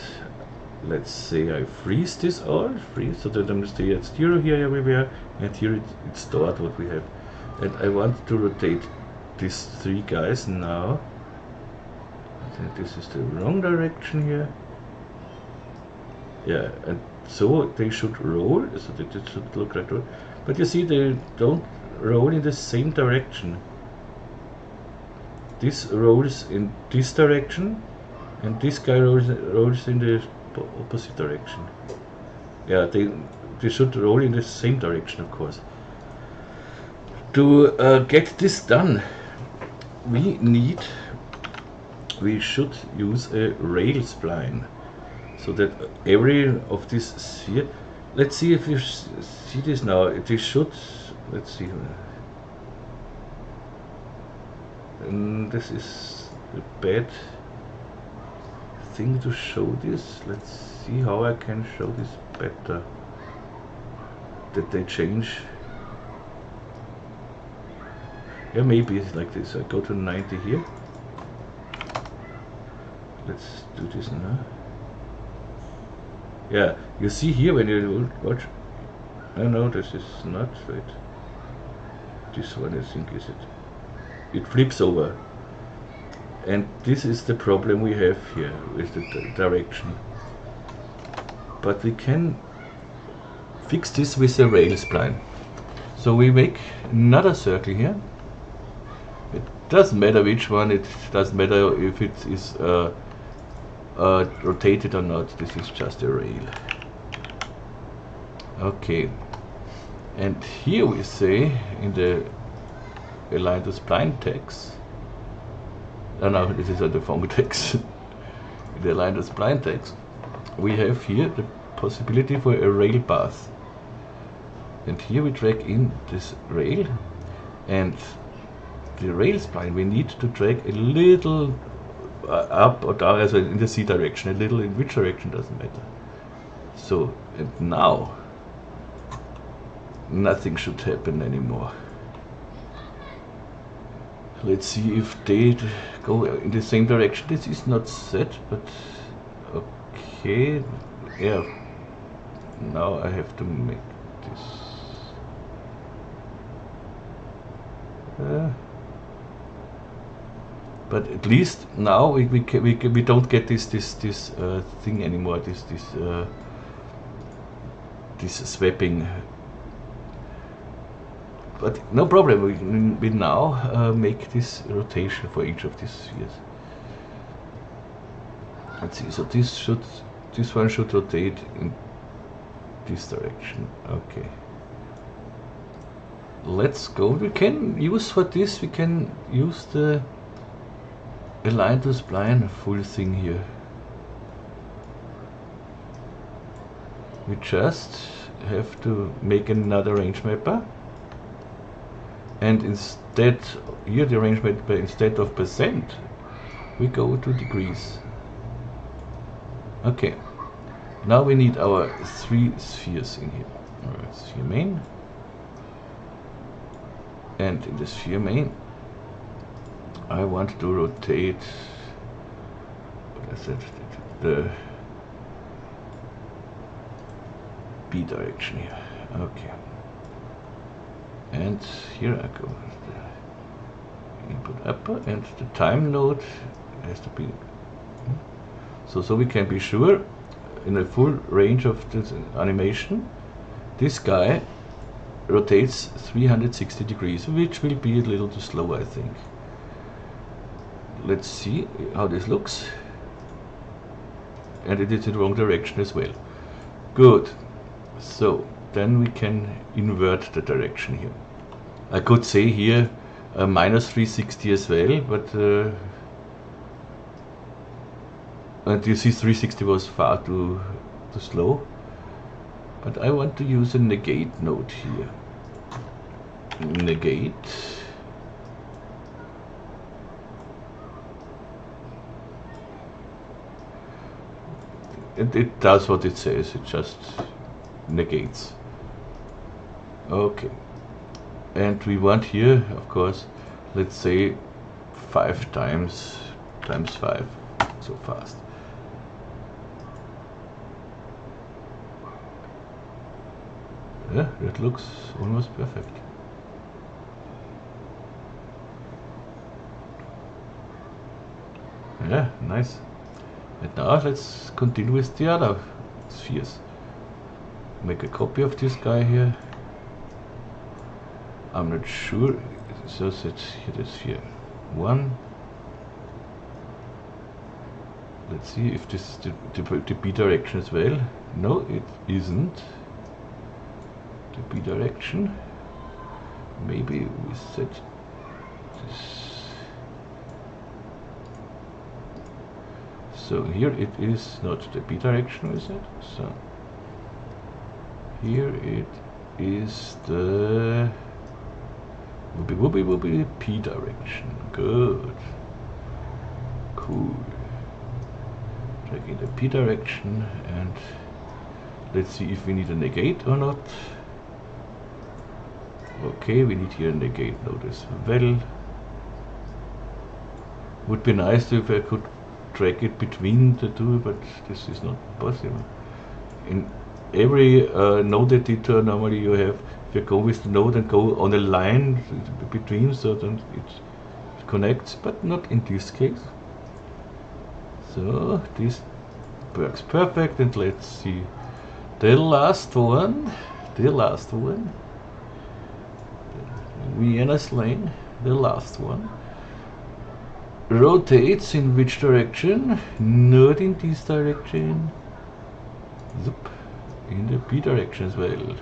let's say I freeze this all, so that I'm stay at 0 here everywhere, and here it's stored what we have. And I want to rotate these 3 guys now. I think this is the wrong direction here. Yeah, and so they should roll, so that it should look like roll. But you see, they don't roll in the same direction. This rolls in this direction, and this guy rolls in the opposite direction. Yeah, they should roll in the same direction, of course. To get this done, we should use a rail spline, so that every of this sphere. Let's see if you see this now. It should. Let's see. And this is a bad thing to show this. Let's see how I can show this better. That they change. Yeah, maybe it's like this. I go to 90 here. Let's do this now. Yeah, you see here when you watch. No, this is not right. This one, I think, is it. It flips over. And this is the problem we have here with the direction. But we can fix this with a rail spline. So we make another circle here. It doesn't matter which one, it doesn't matter if it is rotated or not, this is just a rail. Okay, and here we say in the align the spline tags, no, this is the phone tags. In the align the spline tags, we have here the possibility for a rail path. And here we drag in this rail, And the rail spline, we need to drag a little up or down, as in the Z direction, a little in which direction doesn't matter. So, and now nothing should happen anymore. Let's see if they go in the same direction. This is not set, but okay. Yeah, now I have to make this. But at least now we don't get this thing anymore. This swapping. But no problem. We now make this rotation for each of these spheres. Let's see. So this one should rotate in this direction. Okay. Let's go. We can use for this. We can use the align to spline full thing here. We just have to make another range mapper, and instead here the range mapper, instead of percent, we go to degrees. Okay, now we need our 3 spheres in here. Alright, sphere main, and in the sphere main I want to rotate, what I said, the B direction here. Okay. And here I go. The input upper, and the time node has to be. So we can be sure in a full range of this animation, this guy rotates 360 degrees, which will be a little too slow, I think. Let's see how this looks. And it is in the wrong direction as well. Good. So then we can invert the direction here. I could say here minus 360 as well, but and you see 360 was far too slow. But I want to use a negate node here. Negate. It does what it says, it just negates. Okay. And we want here, of course, let's say 5 times 5, so fast. Yeah, that looks almost perfect. Yeah, nice. And now let's continue with the other spheres. Make a copy of this guy here. I'm not sure. So that's here the sphere 1. Let's see if this is the B direction as well. No, it isn't. The B direction. Maybe we set this. So here it is not the B direction, is it? So here it is the whoopie P direction. Good. Cool. Taking the P direction, and let's see if we need a negate or not. Okay, we need here a negate node as well. Would be nice if I could drag it between the two, but this is not possible. In every node editor, normally you have, if you go with the node and go on a line between, so then it connects, but not in this case. So this works perfect, and let's see the last one, Vienna's lane, the last one. Rotates in which direction? Not in this direction. Zoop. In the B direction as well.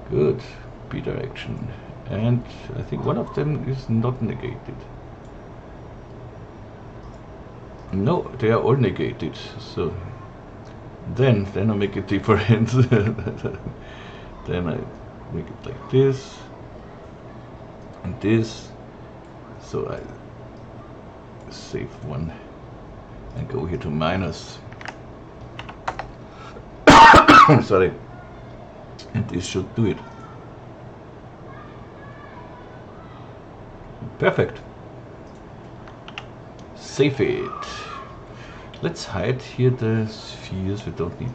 Good. B direction. And I think one of them is not negated. No, they are all negated. So then I make it different. Then I make it like this. and this. So I save one and go here to minus. Sorry, and this should do it. Perfect. Save it. Let's hide here the spheres. We don't need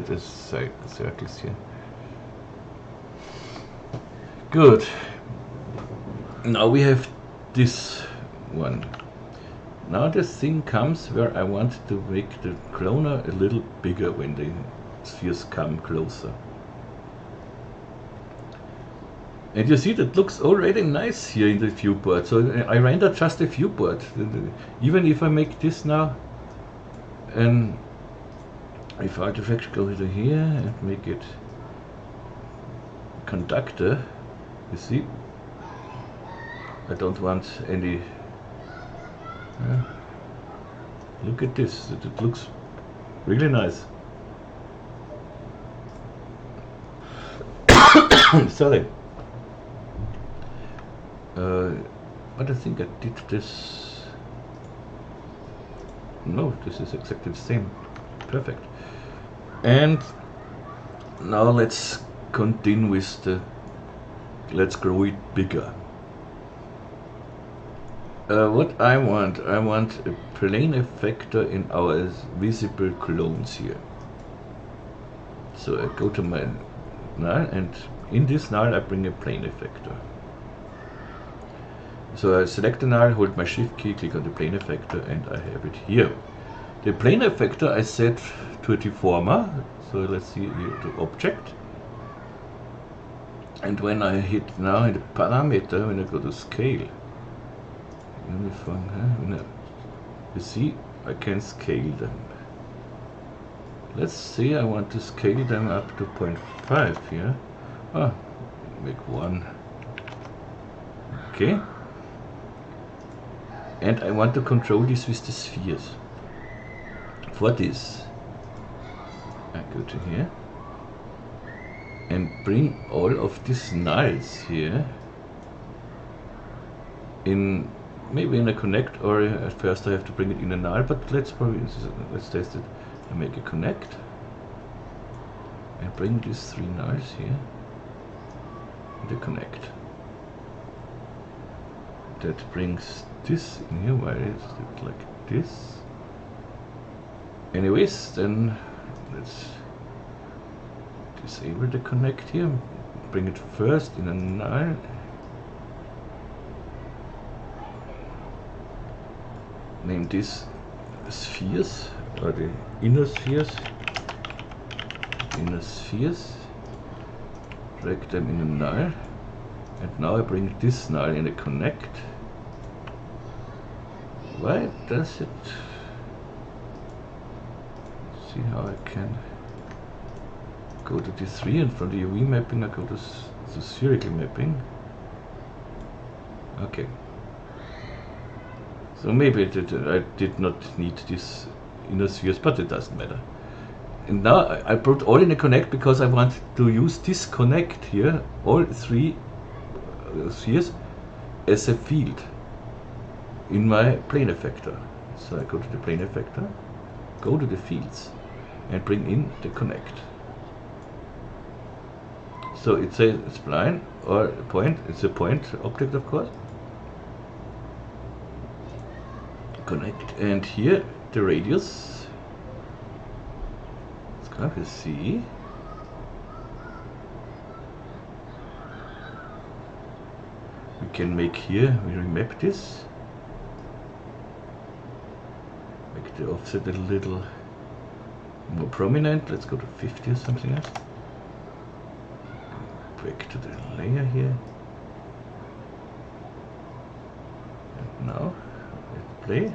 the circles here. Good. Now we have this one. Now the thing comes where I want to make the cloner a little bigger when the spheres come closer. And you see that looks already nice here in the viewport. So I render just a viewport. Even if I make this now, and if artifact go to here and make it conductor, you see, I don't want any. Look at this, it looks really nice. Sorry. But I think I did this. No, this is exactly the same. Perfect. And now let's continue with the. Let's grow it bigger. What I want a plane effector in our visible clones here. So I go to my null, and in this null I bring a plane effector. So I select the null, hold my shift key, click on the plane effector, and I have it here. The plane effector I set to a deformer. So let's see here to object. And when I hit now in the parameter, when I go to scale, uniform, you see I can scale them. Let's say I want to scale them up to 0.5 here. Make 1. Okay. And I want to control this with the spheres. For this, I go to here and bring all of these nulls here in, maybe in a connect, or at first I have to bring it in a null, but let's test it. I make a connect and bring these 3 nulls here in the connect. That brings this in here. Why is it like this? Anyways, then let's disable the connect here, bring it first in a null, name this spheres, or the inner spheres, drag them in a null, and now I bring this null in a connect. Why does it? See how I can go to the 3, and from the UV mapping I go to spherical mapping. Okay. So maybe I did not need this inner spheres, but it doesn't matter. And now I brought all in a connect because I want to use this connect here, all 3 spheres, as a field in my plane effector. So I go to the plane effector, go to the fields, and bring in the connect. So it's a spline or a point, it's a point object of course. Connect, and here the radius, let's go to C. We can make here, we remap this, make the offset a little more prominent. Let's go to 50 or something else. Back to the layer here. And now let's play.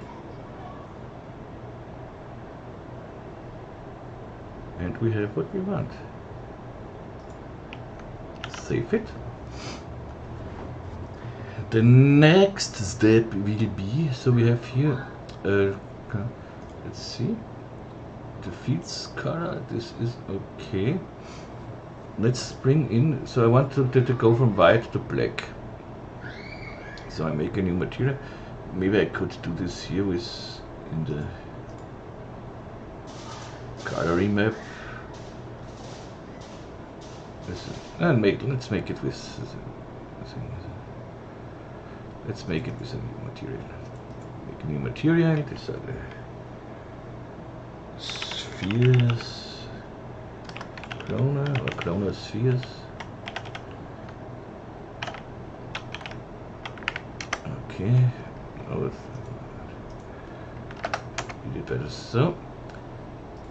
And we have what we want. Save it. The next step will be, so we have here, let's see, the fields color, this is okay. Let's bring in, so I want to go from white to black. So I make a new material. Maybe I could do this here with in the color remap. And let's make it with let's make it with a new material. Make a new material. These are the spheres, corona spheres. Okay, now we did that so.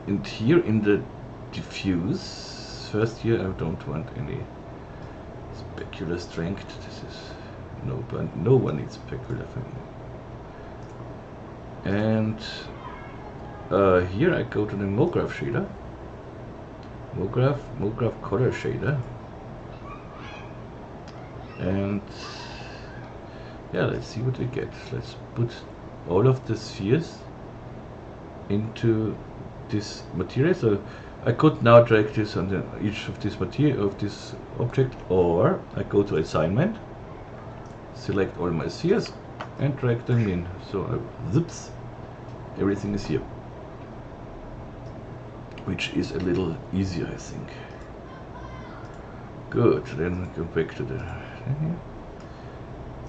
And here in the diffuse, first here I don't want any specular strength. This is no one needs specular for me. And here I go to the MoGraph shader, MoGraph color shader, and yeah, let's see what we get. Let's put all of the spheres into this material. So I could now drag this on each of this material of this object, or I go to assignment, select all my spheres, and drag them in. So zips, everything is here, which is a little easier, I think. Good. Then go back to the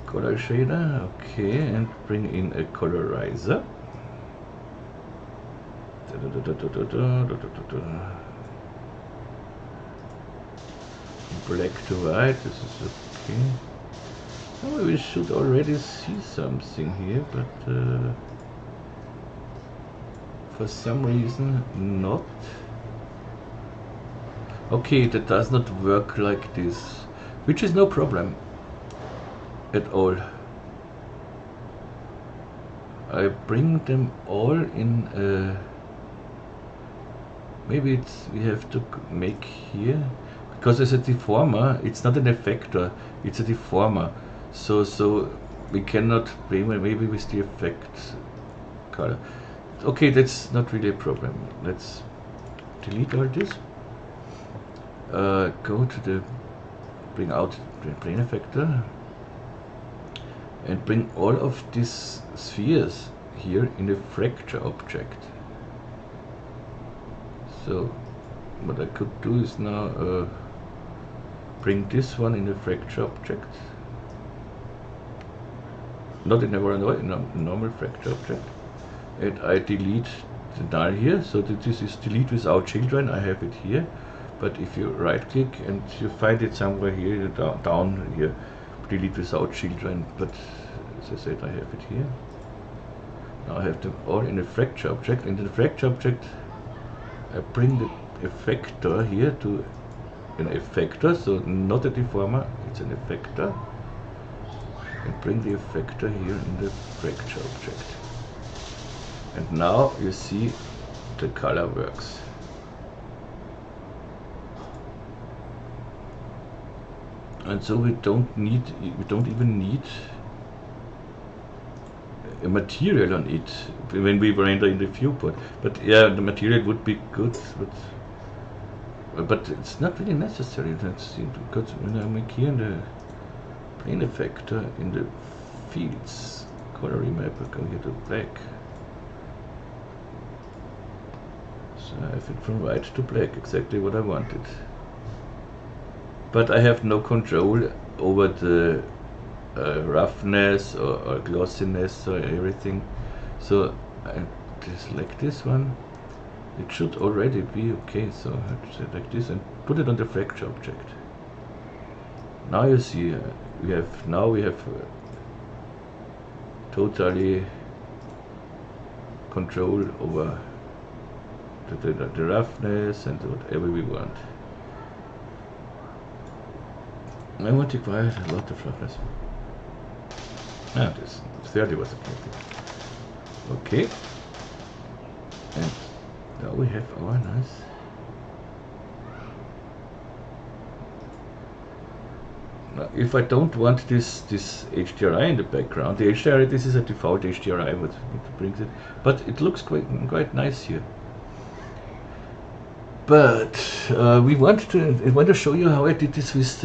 color shader, okay, and bring in a colorizer. Black to white, this is okay. Oh, we should already see something here, but for some reason not. Okay, that does not work like this, which is no problem at all. I bring them all in maybe we have to make here, because as a deformer, it's not an effector, it's a deformer. So we cannot play maybe with the effect color. Okay, that's not really a problem. Let's delete all this. Go to the bring out the plane effector and bring all of these spheres here in a fracture object. So what I could do is now bring this one in a fracture object, not in a normal fracture object, and I delete the null here, so that this is delete without children. I have it here, but if you right click and you find it somewhere here down here, delete without children, but as I said, I have it here. Now I have them all in a fracture object. In the fracture object I bring the effector here to an effector, so not a deformer, it's an effector, and bring the effector here in the fracture object. And now you see the color works. And so we don't even need a material on it when we render in the viewport. But yeah, the material would be good, but it's not really necessary. Let's see, because when I make here in the plane effector in the fields color remap, I go here to black. So I have it from white to black, exactly what I wanted. But I have no control over the roughness or glossiness or everything. So I select this one. It should already be okay. So I have to select this and put it on the fracture object. Now you see we have totally control over the roughness and whatever we want. I want to require a lot of roughness. This 30 was okay. And now we have our nice. Now, if I don't want this HDRI in the background, the HDRI, this is a default HDRI, what brings it, but it looks quite nice here. But I want to show you how I did this with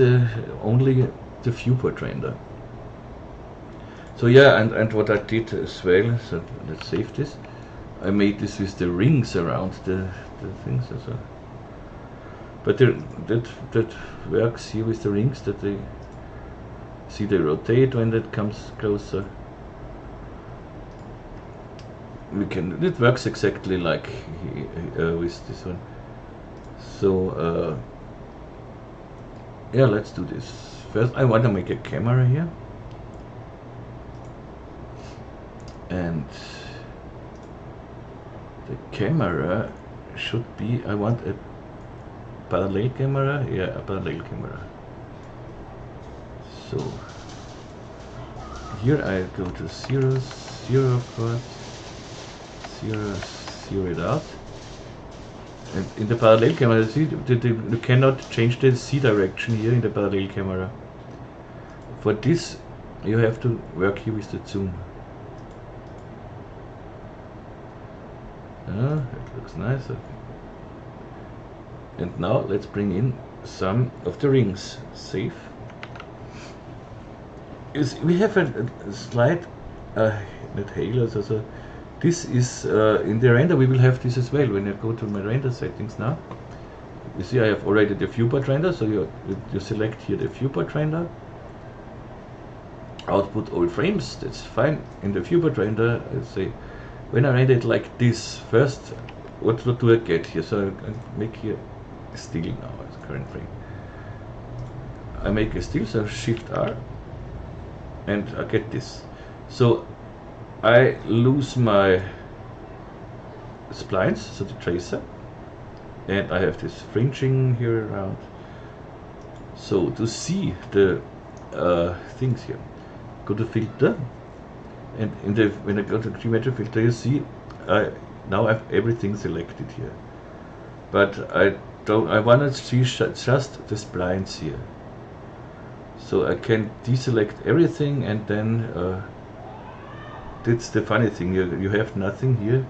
only the viewport render. So yeah, and what I did as well, so let's save this. I made this with the rings around the things. So. But that works here with the rings, that they see they rotate when that comes closer. It works exactly like with this one. So yeah, let's do this. First I want to make a camera here, and the camera should be, I want a parallel camera, yeah, a parallel camera. So here I go to 0, 0 part, 0, 0 it out. And in the parallel camera, see, you cannot change the Z direction here in the parallel camera. For this, you have to work here with the zoom. It looks nice. And now let's bring in some of the rings. Save. We have a slight not halo, so this is in the render. We will have this as well when I go to my render settings now. You see I have already the viewport render, so you select here the viewport render. Output all frames, that's fine. In the viewport render, I say when I render it like this, first what do I get here? So I make here a still now as a current frame. I make a still, so Shift R, and I get this. So I lose my splines, so the tracer, and I have this fringing here around. So to see the things here, go to filter, and when I go to geometry filter, you see now I have everything selected here, but I want to see just the splines here. So I can deselect everything, and then that's the funny thing, you have nothing here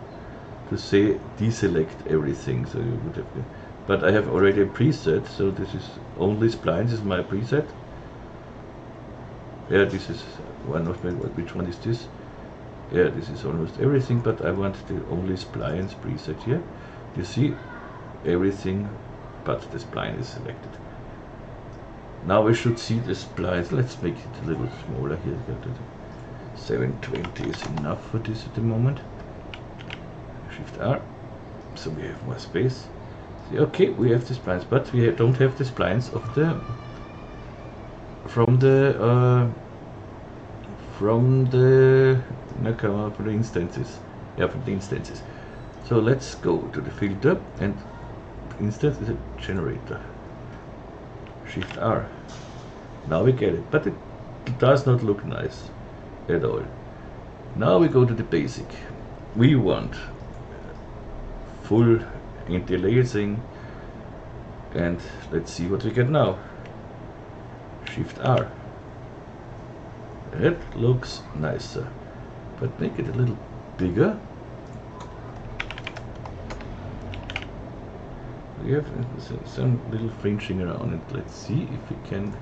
to say deselect everything, so you would have to, but I have already a preset, so this is only splines is my preset. Yeah, this is one of my, which one is this? Yeah, this is almost everything, but I want the only splines preset here. You see everything but the spline is selected. Now we should see the splines. Let's make it a little smaller here. 720 is enough for this at the moment. Shift R, so we have more space. See, okay, we have the splines, but we don't have the splines of the from the instances. Yeah, from the instances. So let's go to the filter, and instance is a generator. Shift R. Now we get it, but it does not look nice at all. Now we go to the basic. We want full anti-aliasing, and let's see what we get now. Shift R. It looks nicer, but make it a little bigger. We have some little fringing around it. Let's see if we can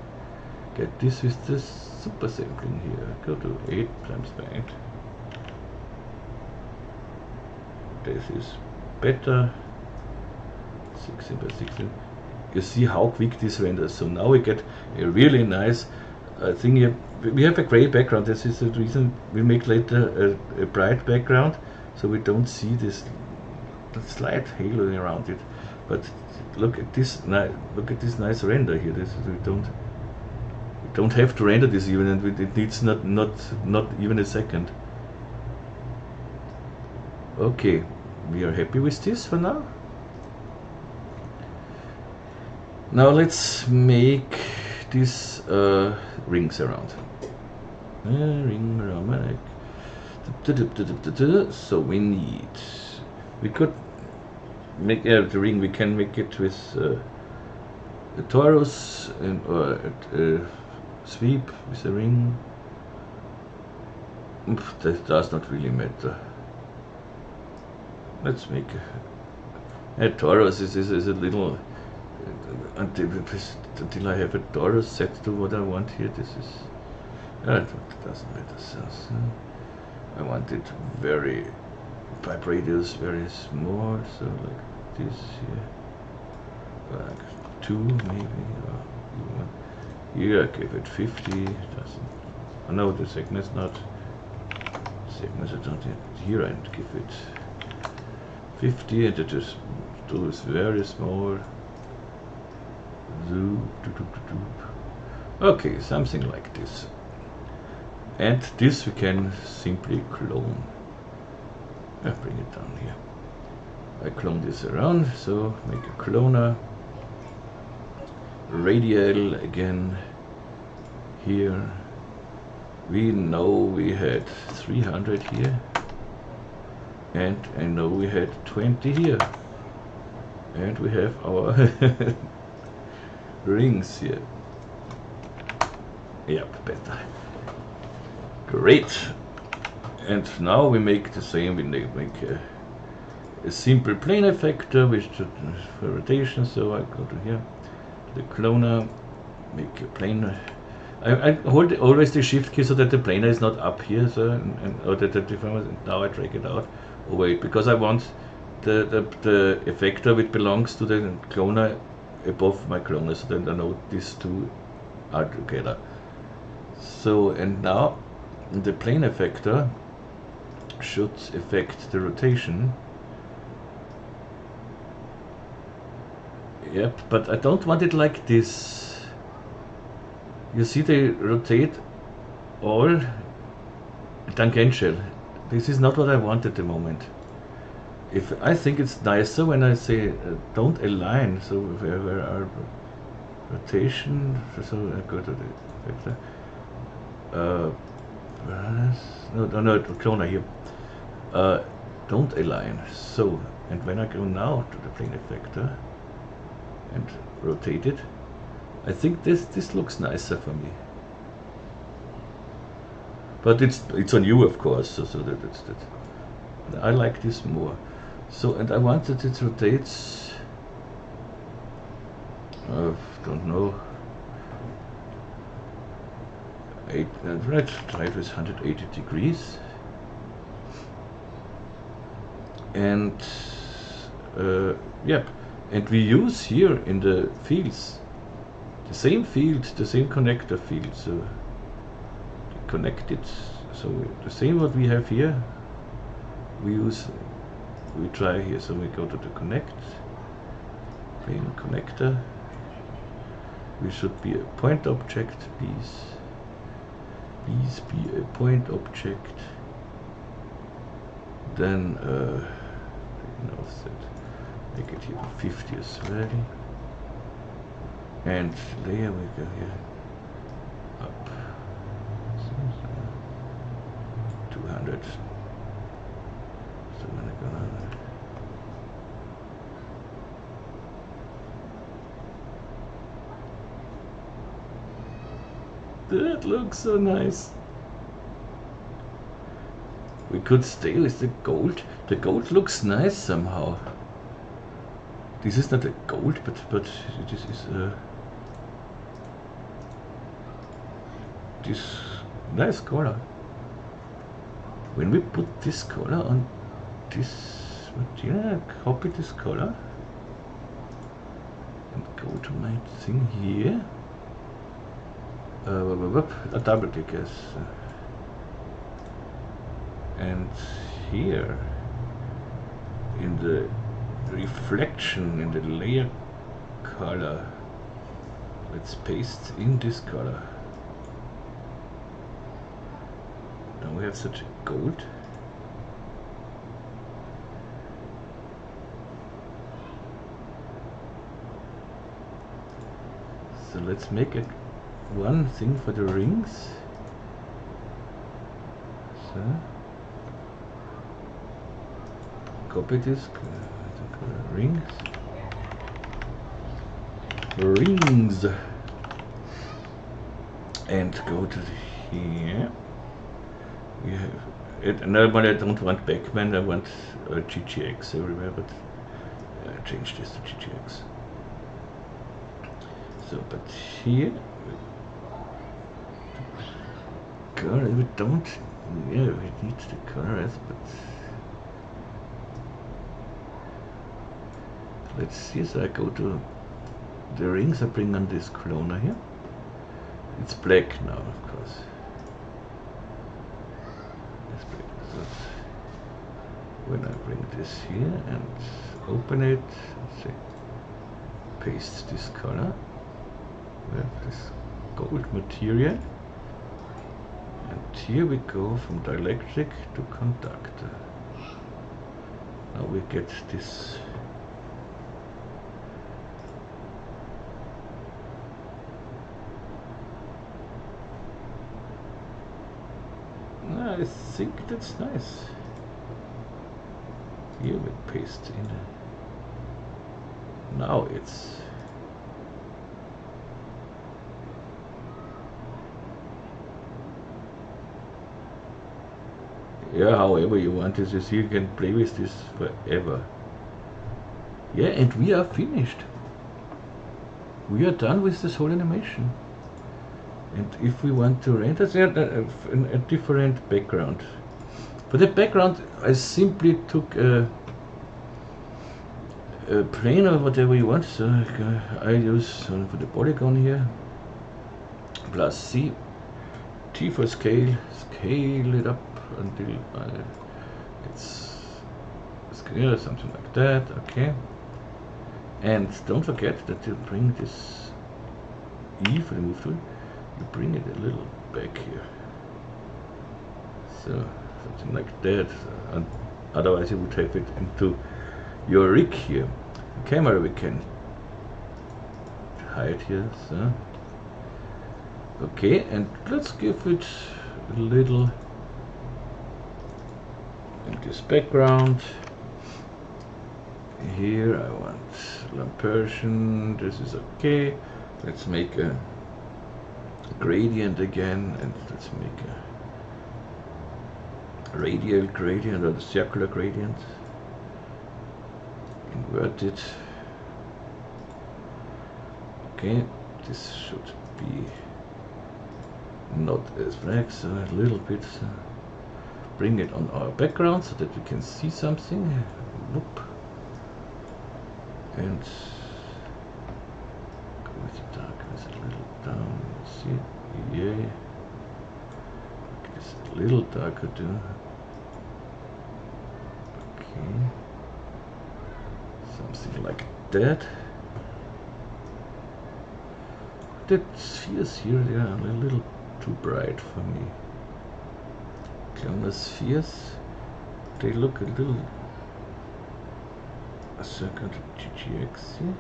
get this with the super sampling here. Go to 8 times by 8. This is better. 16 by 16. You see how quick this renders. So now we get a really nice thing here. We have a gray background. This is the reason we make later a bright background, so we don't see this slight halo around it. But look at this nice render here. We don't have to render this even, and it needs not even a second. Okay, we are happy with this for now. Now let's make these rings around. Ring around my neck. So we could make the ring. We can make it with a torus or a sweep with a ring. That does not really matter. Let's make a torus. Is a little until I have a torus set to what I want here. This is It doesn't matter. So, I want it very pipe radius very small, so like this here, like 2 maybe, or here I give it 50. Doesn't. I know the thickness not. Thickness I don't yet. Here I give it 50, and it just is very small. Okay, something like this. And this we can simply clone. I bring it down here. I clone this around, so make a cloner. Radial again. Here. We know we had 300 here. And I know we had 20 here. And we have our rings here. Yep, better. Great. And now we make the same. We make a simple plane effector which for rotation. So I go to here, the cloner, make a plane. I hold always the shift key so that the planer is not up here, so or that the deformer. Now I drag it out. Oh wait, because I want the effector which belongs to the cloner above my cloner, so then I know these two are together. So, and now the plane effector should affect the rotation. Yep, but I don't want it like this. You see, they rotate all tangential. This is not what I want at the moment. If I think it's nicer when I say don't align, so where are rotation, so I go to the effector. No, cloner here. Don't align. So, and when I go now to the plane effector and rotate it, I think this looks nicer for me. But it's on you, of course. So that's that. I like this more. So, and I want that it rotates. Don't know. Let's try it with 180 degrees. And yep, and we use here in the fields the same field, the same connector field. So connect it. So the same what we have here, we try here. So we go to the connect, plane connector. We should be a point object, please. Please be a point object. Then offset, make it here 50 as well. And layer we go here up 200. So when I go down there. That looks so nice. We could stay with the gold. The gold looks nice somehow. This is not a gold, but this is this nice color. When we put this color on this material, copy this color and go to my thing here. A double click, yes. And here in the reflection, in the layer color, let's paste in this color. Now we have such a gold. So let's make it one thing for the rings. So copy this, rings, and go to here. We have it. No, but I don't want Backman. I want GGX everywhere. But I change this to GGX. So, but here color. We don't. Yeah, we need the colors, but let's see. So I go to the rings. I bring on this cloner here. It's black now, of course. It's black. So when I bring this here and open it, let's see, paste this color. We have this gold material. And here we go from dielectric to conductor. Now we get this I think that's nice. Here we paste in. Now it's yeah, however you want this. You see, you can play with this forever. Yeah, and we are finished. We are done with this whole animation. And if we want to render a different background. For the background, I simply took a plane or whatever you want. So I use for the polygon here, plus C, T for scale, scale it up until it's scale, something like that. Okay. And don't forget that you bring this E for the move tool. You bring it a little back here, so something like that, and otherwise you would have it into your rig here. The camera we can hide here, so okay, and let's give it a little in this background. Here I want Lampertian, this is okay. Let's make a gradient again, and let's make a radial gradient or the circular gradient. Invert it. Okay, this should be not as black, so a little bit. Bring it on our background so that we can see something. Whoop. And go with the darkness a little down. See it? Yeah. It's a little darker too. Okay. Something like that. The spheres here, they are a little too bright for me. Cloner spheres, they look a little circle GGX here.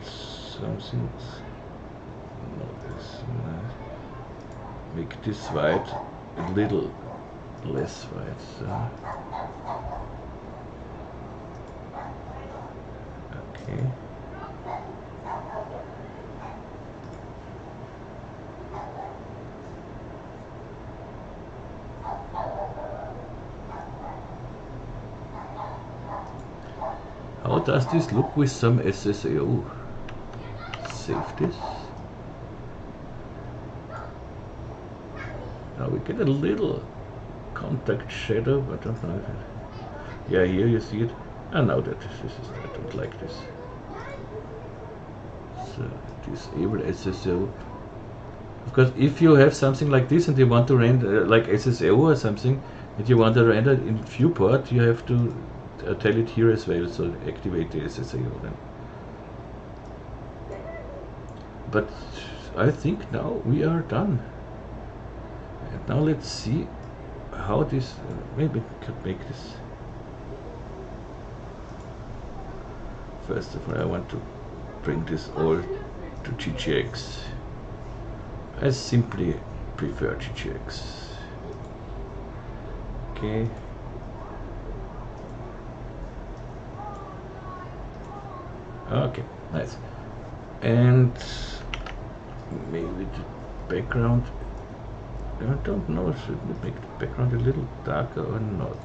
Something. No, this. Make this white a little less white. So. Okay. How does this look with some SSAO? Save this. Now we get a little contact shadow, but I don't know if it... Yeah, here you see it. And now that this is... I don't like this. So disable SSAO. Of course, if you have something like this and you want to render like SSAO or something, and you want to render it in Viewport, you have to tell it here as well, so activate the SSAO then. But I think now we are done. And now let's see how this, maybe we could make this. First of all, I want to bring this all to GGX. I simply prefer GGX. Okay. Okay, nice. And maybe the background, I don't know, should we make the background a little darker or not?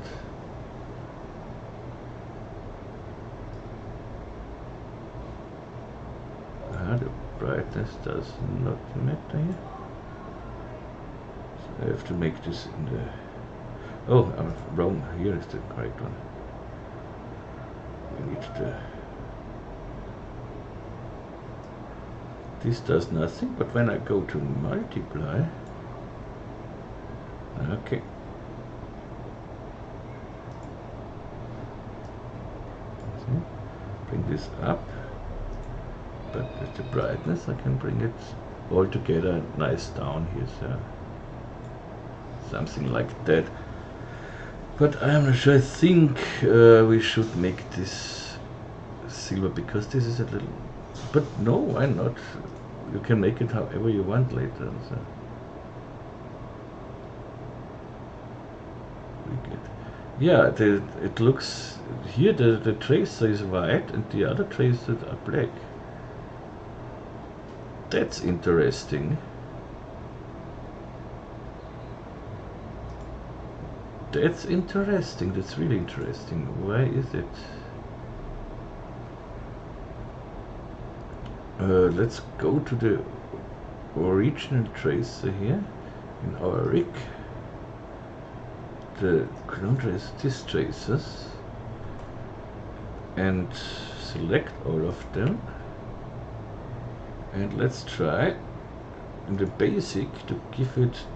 The brightness does not matter here. I have to make this in the... Oh, I'm wrong. Here is the correct one. We need the... This does nothing, but when I go to multiply... Okay. See? Bring this up. But with the brightness I can bring it all together nice down here, so something like that. But I'm not sure. I think we should make this silver, because this is a little... But no, why not? You can make it however you want later. So. Yeah, it looks... Here the tracer is white and the other tracers are black. That's interesting. That's interesting. That's really interesting. Why is it? Let's go to the original tracer here in our rig. The clone trace these tracers and select all of them. And let's try in the basic to give it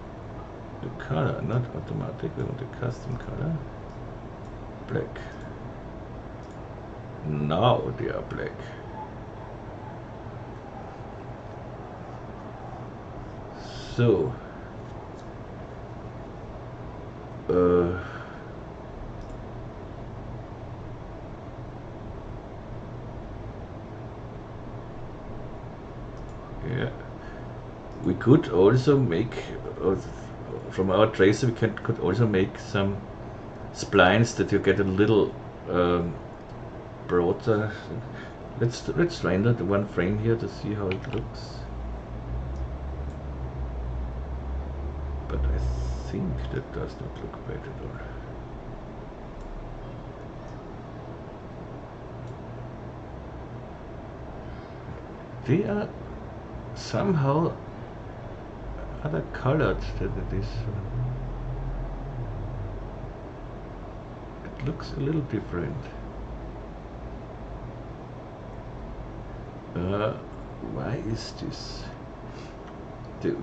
the color, not automatic, we want a custom color. Black. Now they are black. So yeah, we could also make from our tracer we could also make some splines that you get a little broader. Let's render the one frame here to see how it looks. But I think that does not look bad at all. They are somehow other colored than it is. It looks a little different. Why is this?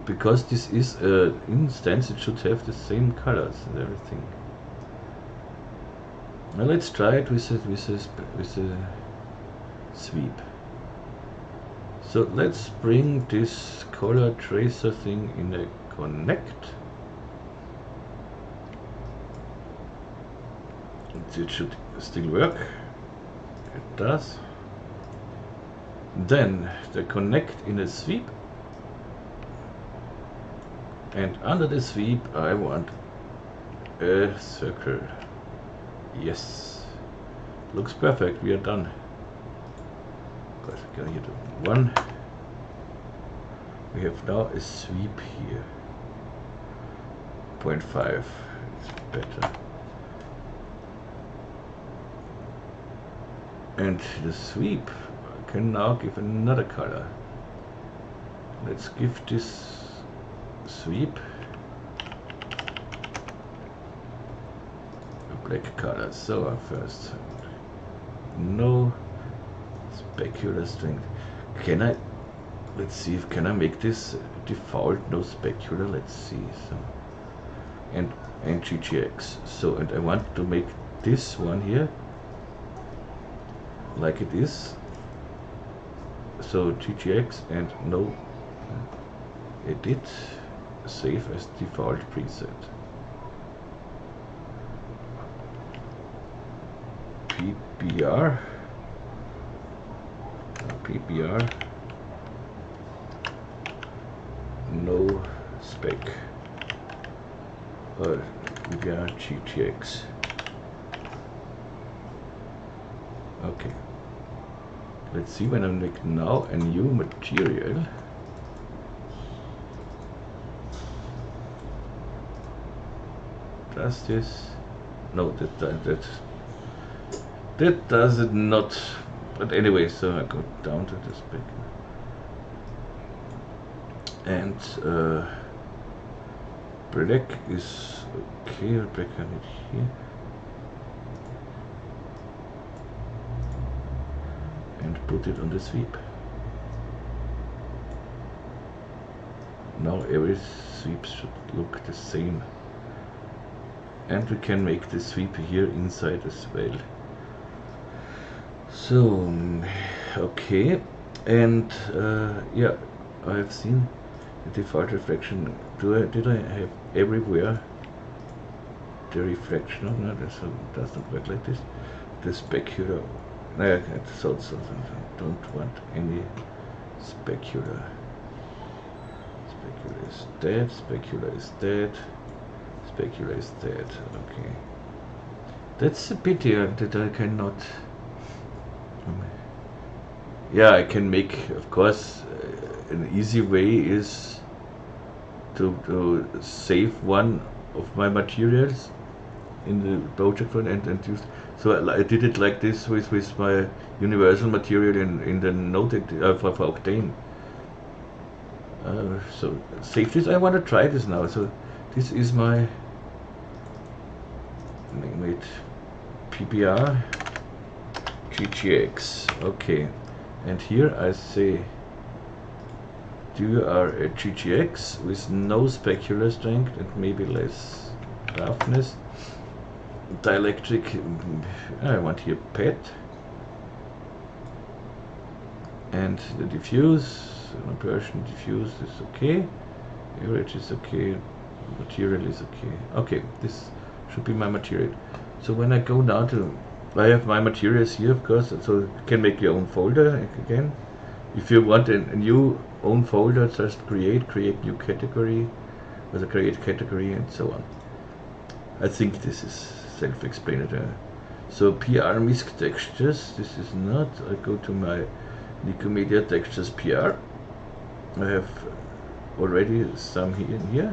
Because this is an instance, it should have the same colors and everything. Now let's try it with a sweep. So let's bring this color tracer thing in a connect. It should still work. It does. Then the connect in a sweep. And under the sweep I want a circle. Yes. Looks perfect, we are done. Good, go here to 1. We have now a sweep here. 0.5, it's better. And the sweep can now give another color. Let's give this sweep a black color. So first, no specular strength. Can I? Let's see if can I make this default no specular. Let's see. So and GGX. So and I want to make this one here like it is. So GGX and no edit. Save as default preset. Ppr no spec Ppr GTX. Okay, let's see when I make now a new material. Does this? No, that does it not. But anyway, so I go down to the spec Projekt is okay, back on it here. And put it on the sweep. Now every sweep should look the same. And we can make the sweep here inside as well. So, okay, and yeah, I have seen the default reflection. Did I have everywhere the reflection? Oh, no, this doesn't work like this. The specular. No, so don't want any specular. Specular is dead. Specular is dead. Specular is dead. Okay. That's a pity that I cannot. Yeah, I can make, of course, an easy way is to save one of my materials in the project one and use. So I did it like this with my universal material in the note for Octane. So save this. I want to try this now. So this is my name it Ppr GGX. Okay, and here I say you are a GGX with no specular strength and maybe less roughness. Dielectric, I want here PET, and the diffuse, version diffuse is okay, average is okay, material is okay. Okay, this should be my material. So when I go now to, I have my materials here, of course, so you can make your own folder again. If you want a new own folder, just create new category, with a create category and so on. I think this is self-explanatory. So Pbr mich textures, this is not, I go to my Nikomedia textures Pbr. I have already some here,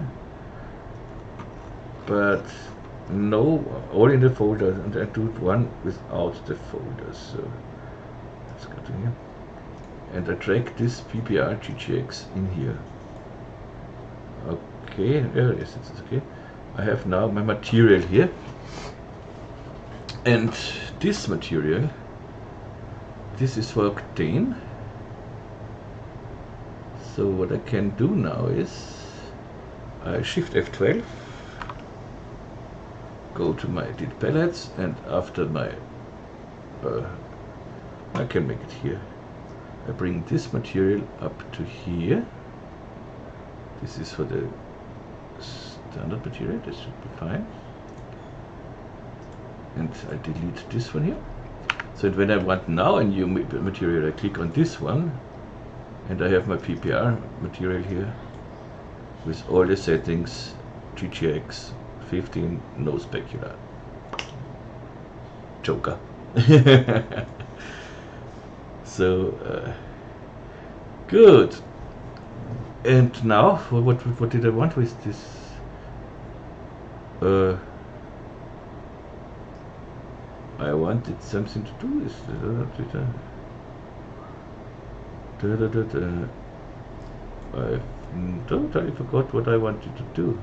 but no, all in the folder, and I do one without the folder. So let's go to here, and I drag this Ppr GGX in here. Okay, yes, it's okay. I have now my material here, and this material, this is for Octane. So what I can do now is I shift F12, go to my edit palettes, and after my I can make it here. I bring this material up to here. This is for the standard material, this should be fine. And I delete this one here. So when I want now a new material, I click on this one, and I have my Ppr material here with all the settings, GGX 15, no specular. Joker. So good. And now, what did I want with this? I wanted something to do with I totally forgot what I wanted to do.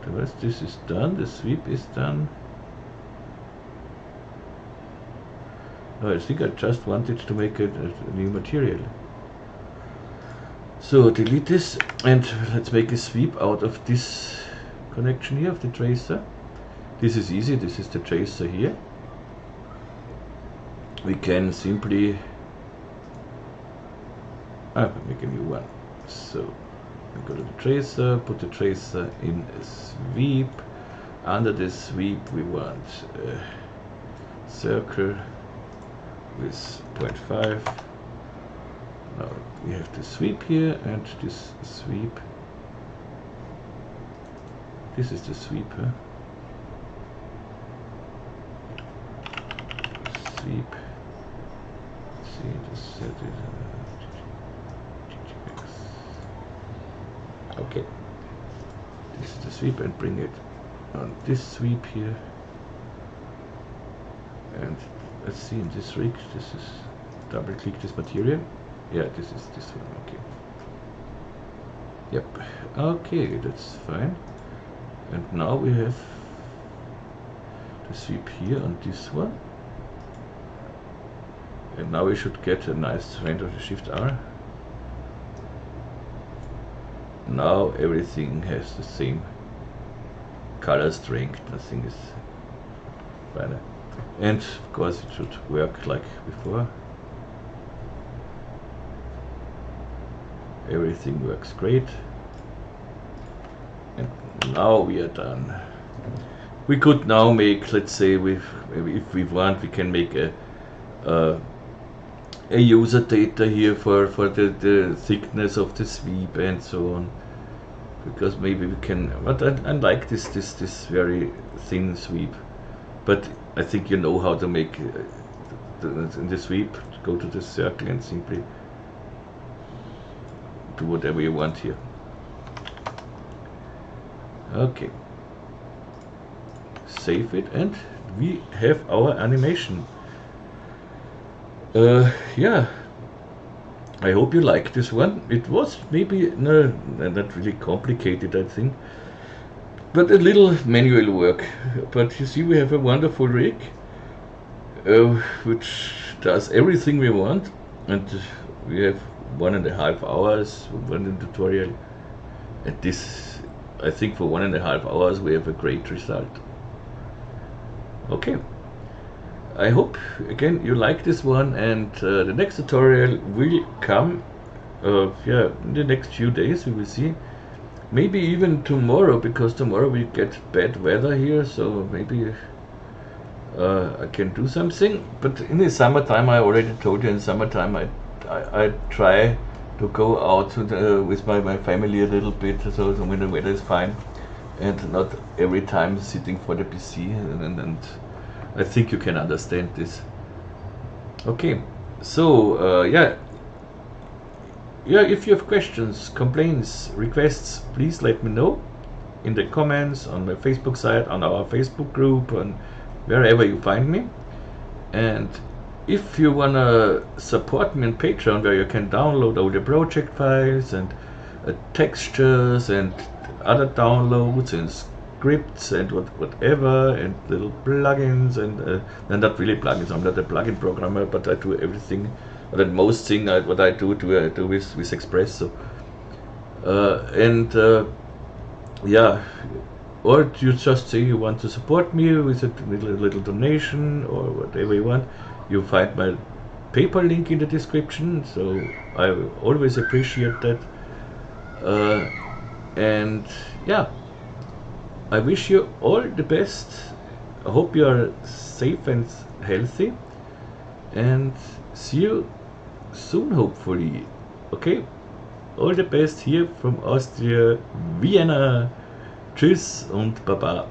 The rest, this is done, the sweep is done. I think I just wanted to make a new material. So delete this, and let's make a sweep out of this connection here of the tracer. This is easy, this is the tracer here. We can simply make a new one. So we go to the tracer, put the tracer in a sweep. Under the sweep we want a circle with 0.5. Now we have the sweep here, and this sweep. This is the sweep. Sweep. Let's see, this set is okay. This is the sweep, and bring it on this sweep here. And let's see, in this rig, this is double click this material. Yeah, this is this one. Okay. Yep, okay, that's fine. And now we have the sweep here on this one. And now we should get a nice render of the Shift R. Now everything has the same color strength, nothing is finer. And of course it should work like before. Everything works great. And now we are done. We could now make, let's say, if we want, we can make a user data here for the thickness of the sweep and so on. Because maybe we can, but I like this very thin sweep. But I think you know how to make in the sweep. Go to the circle and simply do whatever you want here. Okay. Save it, and we have our animation. Yeah. I hope you like this one. It was maybe not really complicated, I think, but a little manual work. But you see, we have a wonderful rig which does everything we want, and we have 1.5 hours one tutorial, and this, I think, for 1.5 hours we have a great result. Okay. I hope again you like this one, and the next tutorial will come yeah, in the next few days. We will see, maybe even tomorrow, because tomorrow we get bad weather here, so maybe I can do something. But in the summertime, I already told you, in summertime I try to go out with my family a little bit, so when the weather is fine, and not every time sitting for the PC, and I think you can understand this. Okay, so yeah, if you have questions, complaints, requests, please let me know in the comments, on my Facebook site, on our Facebook group, and wherever you find me. And if you wanna support me on Patreon, where you can download all the project files and textures and other downloads and scripts and whatever, and little plugins, and not really plugins. I'm not a plugin programmer, but I do everything, or the most thing what I do with Express. So yeah, or you just say you want to support me with a little donation or whatever you want. You find my PayPal link in the description, so I always appreciate that. And yeah, I wish you all the best. I hope you are safe and healthy, and see you soon, hopefully. Okay, all the best here from Austria, Vienna. Tschüss und Baba.